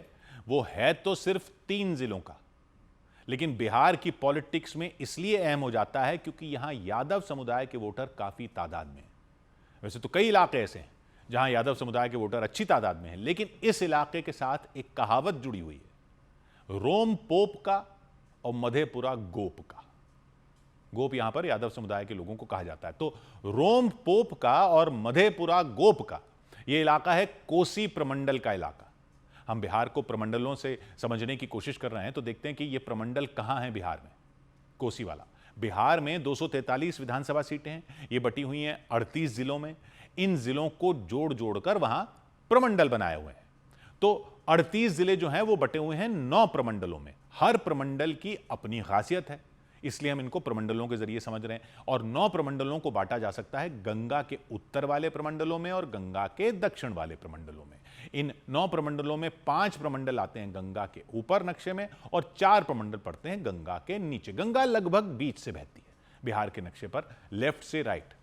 वो है तो सिर्फ 3 जिलों का, लेकिन बिहार की पॉलिटिक्स में इसलिए अहम हो जाता है क्योंकि यहां यादव समुदाय के वोटर काफी तादाद में हैं। वैसे तो कई इलाके ऐसे हैं जहां यादव समुदाय के वोटर अच्छी तादाद में हैं, लेकिन इस इलाके के साथ एक कहावत जुड़ी हुई है, रोम पोप का और मधेपुरा गोप का। गोप यहां पर यादव समुदाय के लोगों को कहा जाता है। तो रोम पोप का और मधेपुरा गोप का यह इलाका है कोसी प्रमंडल का इलाका। हम बिहार को प्रमंडलों से समझने की कोशिश कर रहे हैं तो देखते हैं कि यह प्रमंडल कहां है बिहार में। कोसी वाला बिहार में 243 विधानसभा सीटें हैं, ये बटी हुई हैं 38 जिलों में। इन जिलों को जोड़ जोड़कर वहां प्रमंडल बनाए हुए हैं। तो 38 जिले जो हैं वो बटे हुए हैं 9 प्रमंडलों में। हर प्रमंडल की अपनी खासियत है, इसलिए हम इनको प्रमंडलों के जरिए समझ रहे हैं। और 9 प्रमंडलों को बांटा जा सकता है गंगा के उत्तर वाले प्रमंडलों में और गंगा के दक्षिण वाले प्रमंडलों में। इन 9 प्रमंडलों में 5 प्रमंडल आते हैं गंगा के ऊपर नक्शे में और 4 प्रमंडल पड़ते हैं गंगा के नीचे। गंगा लगभग बीच से बहती है बिहार के नक्शे पर, लेफ्ट से राइट।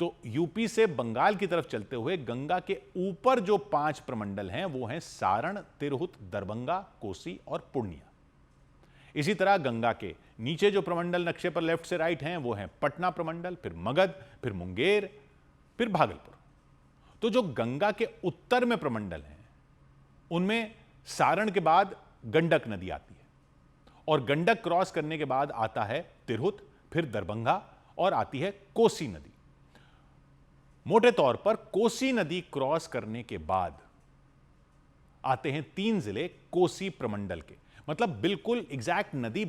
तो यूपी से बंगाल की तरफ चलते हुए गंगा के ऊपर जो 5 प्रमंडल हैं वो हैं सारण, तिरहुत, दरभंगा, कोसी और पूर्णिया। इसी तरह गंगा के नीचे जो प्रमंडल नक्शे पर लेफ्ट से राइट हैं वो हैं पटना प्रमंडल, फिर मगध, फिर मुंगेर, फिर भागलपुर। तो जो गंगा के उत्तर में प्रमंडल हैं उनमें सारण के बाद गंडक नदी आती है और गंडक क्रॉस करने के बाद आता है तिरहुत, फिर दरभंगा और आती है कोसी नदी। मोटे तौर पर कोसी नदी क्रॉस करने के बाद आते हैं 3 जिले कोसी प्रमंडल के। मतलब बिल्कुल एग्जैक्ट नदी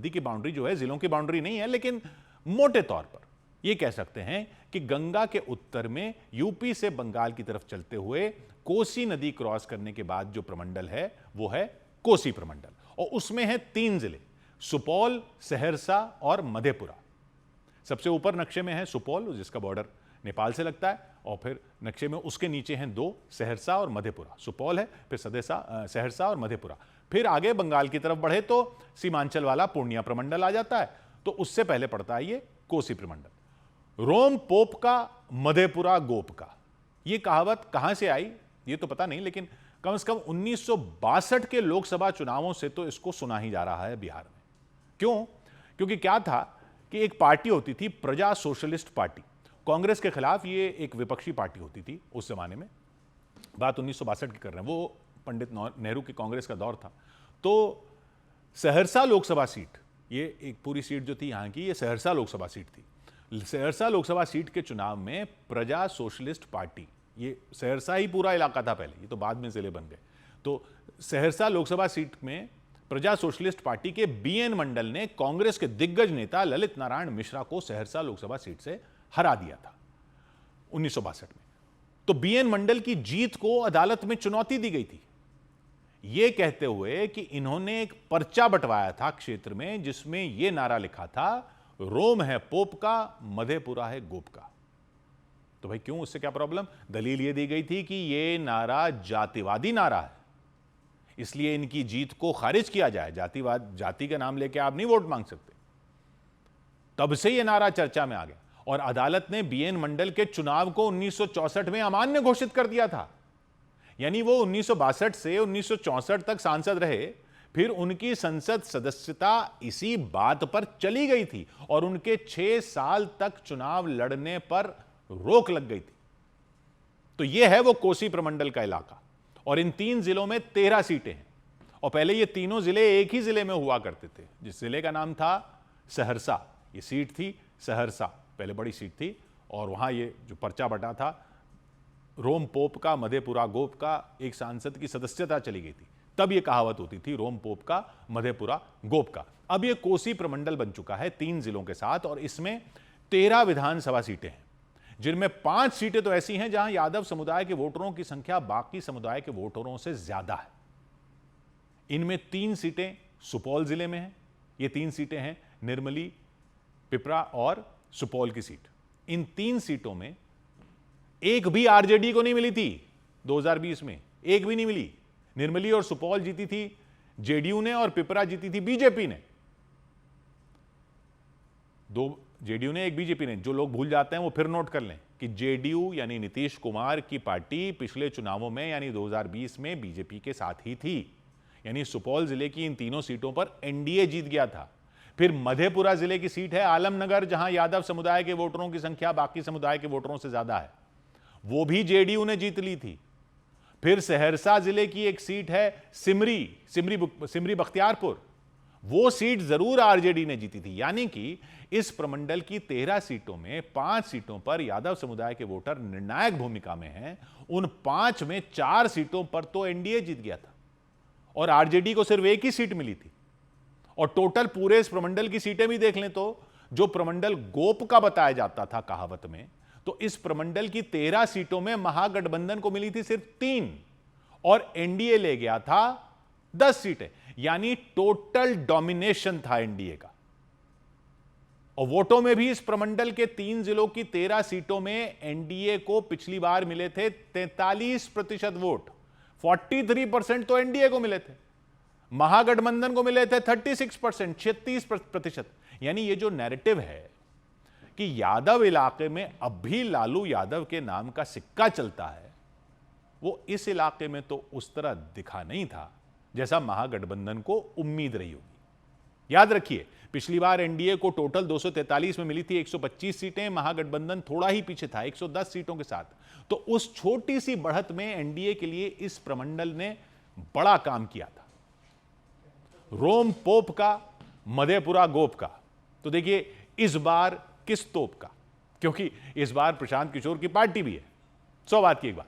की बाउंड्री जो है जिलों की बाउंड्री नहीं है, लेकिन मोटे तौर पर यह कह सकते हैं कि गंगा के उत्तर में यूपी से बंगाल की तरफ चलते हुए कोसी नदी क्रॉस करने के बाद जो प्रमंडल है वो है कोसी प्रमंडल और उसमें है 3 जिले, सुपौल, सहरसा और मधेपुरा। सबसे ऊपर नक्शे में है सुपौल जिसका बॉर्डर नेपाल से लगता है और फिर नक्शे में उसके नीचे हैं 2, सहरसा और मधेपुरा। सुपौल है, फिर सहरसा और मधेपुरा। फिर आगे बंगाल की तरफ बढ़े तो सीमांचल वाला पूर्णिया प्रमंडल आ जाता है, तो उससे पहले पड़ता है ये कोसी प्रमंडल। रोम पोप का मधेपुरा गोप का, ये कहावत कहां से आई ये तो पता नहीं, लेकिन कम से कम 1962 के लोकसभा चुनावों से तो इसको सुना ही जा रहा है बिहार में। क्यों? क्योंकि क्या था कि एक पार्टी होती थी प्रजा सोशलिस्ट पार्टी, कांग्रेस के खिलाफ ये एक विपक्षी पार्टी होती थी उस जमाने में, बात 1962 की कर रहे हैं, वो पंडित नेहरू की कांग्रेस का दौर था। तो सहरसा लोकसभा सीट, ये एक पूरी सीट जो थी यहाँ की, ये सहरसा लोकसभा सीट थी। सहरसा लोकसभा सीट के चुनाव में प्रजा सोशलिस्ट पार्टी, ये सहरसा ही पूरा इलाका था पहले, ये तो बाद में जिले बन गए, तो सहरसा लोकसभा सीट में प्रजा सोशलिस्ट पार्टी के बीएन मंडल ने कांग्रेस के दिग्गज नेता ललित नारायण मिश्रा को सहरसा लोकसभा सीट से हरा दिया था 1962 में। तो बीएन मंडल की जीत को अदालत में चुनौती दी गई थी, यह कहते हुए कि इन्होंने एक पर्चा बंटवाया था क्षेत्र में जिसमें यह नारा लिखा था, रोम है पोप का, मधेपुरा है गोप का। तो भाई क्यों, उससे क्या प्रॉब्लम? दलील यह दी गई थी कि यह नारा जातिवादी नारा है, इसलिए इनकी जीत को खारिज किया जाए। जाति का नाम लेके आप नहीं वोट मांग सकते। तब से यह नारा चर्चा में आ गया और अदालत ने बीएन मंडल के चुनाव को 1964 में अमान्य घोषित कर दिया था। यानी वो 1962 से 1964 तक सांसद रहे, फिर उनकी संसद सदस्यता इसी बात पर चली गई थी और उनके 6 साल तक चुनाव लड़ने पर रोक लग गई थी। तो यह है वो कोसी प्रमंडल का इलाका और इन 3 जिलों में 13 सीटें हैं और पहले ये तीनों जिले एक ही जिले में हुआ करते थे, जिस जिले का नाम था सहरसा। ये सीट थी सहरसा, पहले बड़ी सीट थी और वहां ये जो पर्चा बटा था, रोम पोप का, मधेपुरा गोप का, एक सांसद की सदस्यता चली गई थी, तब ये कहावत होती थी रोम पोप का, मधेपुरा गोप का। अब ये कोसी प्रमंडल बन चुका है 3 जिलों के साथ और इसमें 13 विधानसभा सीटें हैं, जिनमें 5 सीटें तो ऐसी हैं जहां यादव समुदाय के वोटरों की संख्या बाकी समुदाय के वोटरों से ज्यादा है। इनमें 3 सीटें सुपौल जिले में हैं। ये 3 सीटें हैं निर्मली, पिपरा और सुपौल की सीट। इन 3 सीटों में एक भी आरजेडी को नहीं मिली थी 2020 में, एक भी नहीं मिली। निर्मली और सुपौल जीती थी जेडीयू ने और पिपरा जीती थी बीजेपी ने। 2 जेडीयू ने, एक बीजेपी ने। जो लोग भूल जाते हैं वो फिर नोट कर लें कि जेडीयू यानी नीतीश कुमार की पार्टी पिछले चुनावों में यानी 2020 में बीजेपी के साथ ही थी। यानी सुपौल जिले की इन तीनों सीटों पर एनडीए जीत गया था। फिर मधेपुरा जिले की सीट है आलमनगर, जहां यादव समुदाय के वोटरों की संख्या बाकी समुदाय के वोटरों से ज्यादा है, वो भी जेडीयू ने जीत ली थी। फिर सहरसा जिले की एक सीट है सिमरी बख्तियारपुर, वो सीट जरूर आरजेडी ने जीती थी। यानी कि इस प्रमंडल की 13 सीटों में 5 सीटों पर यादव समुदाय के वोटर निर्णायक भूमिका में हैं। उन 5 में 4 सीटों पर तो एनडीए जीत गया था और आरजेडी को सिर्फ एक ही सीट मिली थी। और टोटल पूरे इस प्रमंडल की सीटें भी देख लें तो जो प्रमंडल गोप का बताया जाता था कहावत में, तो इस प्रमंडल की 13 सीटों में महागठबंधन को मिली थी सिर्फ 3 और एनडीए ले गया था 10 सीटें। यानी टोटल डोमिनेशन था एनडीए का। और वोटों में भी इस प्रमंडल के 3 जिलों की 13 सीटों में एनडीए को पिछली बार मिले थे 43% वोट। 43% तो एनडीए को मिले थे, महागठबंधन को मिले थे 36%, 36%। यानी ये जो नैरेटिव है कि यादव इलाके में अब भी लालू यादव के नाम का सिक्का चलता है, वो इस इलाके में तो उस तरह दिखा नहीं था जैसा महागठबंधन को उम्मीद रही होगी। याद रखिए, पिछली बार एनडीए को टोटल 243 में मिली थी 125 सीटें, महागठबंधन थोड़ा ही पीछे था 110 सीटों के साथ। तो उस छोटी सी बढ़त में एनडीए के लिए इस प्रमंडल ने बड़ा काम किया था। रोम पोप का, मधेपुरा गोप का। तो देखिए इस बार किस तोप का, क्योंकि इस बार प्रशांत किशोर की पार्टी भी है। 100 बात की एक बात।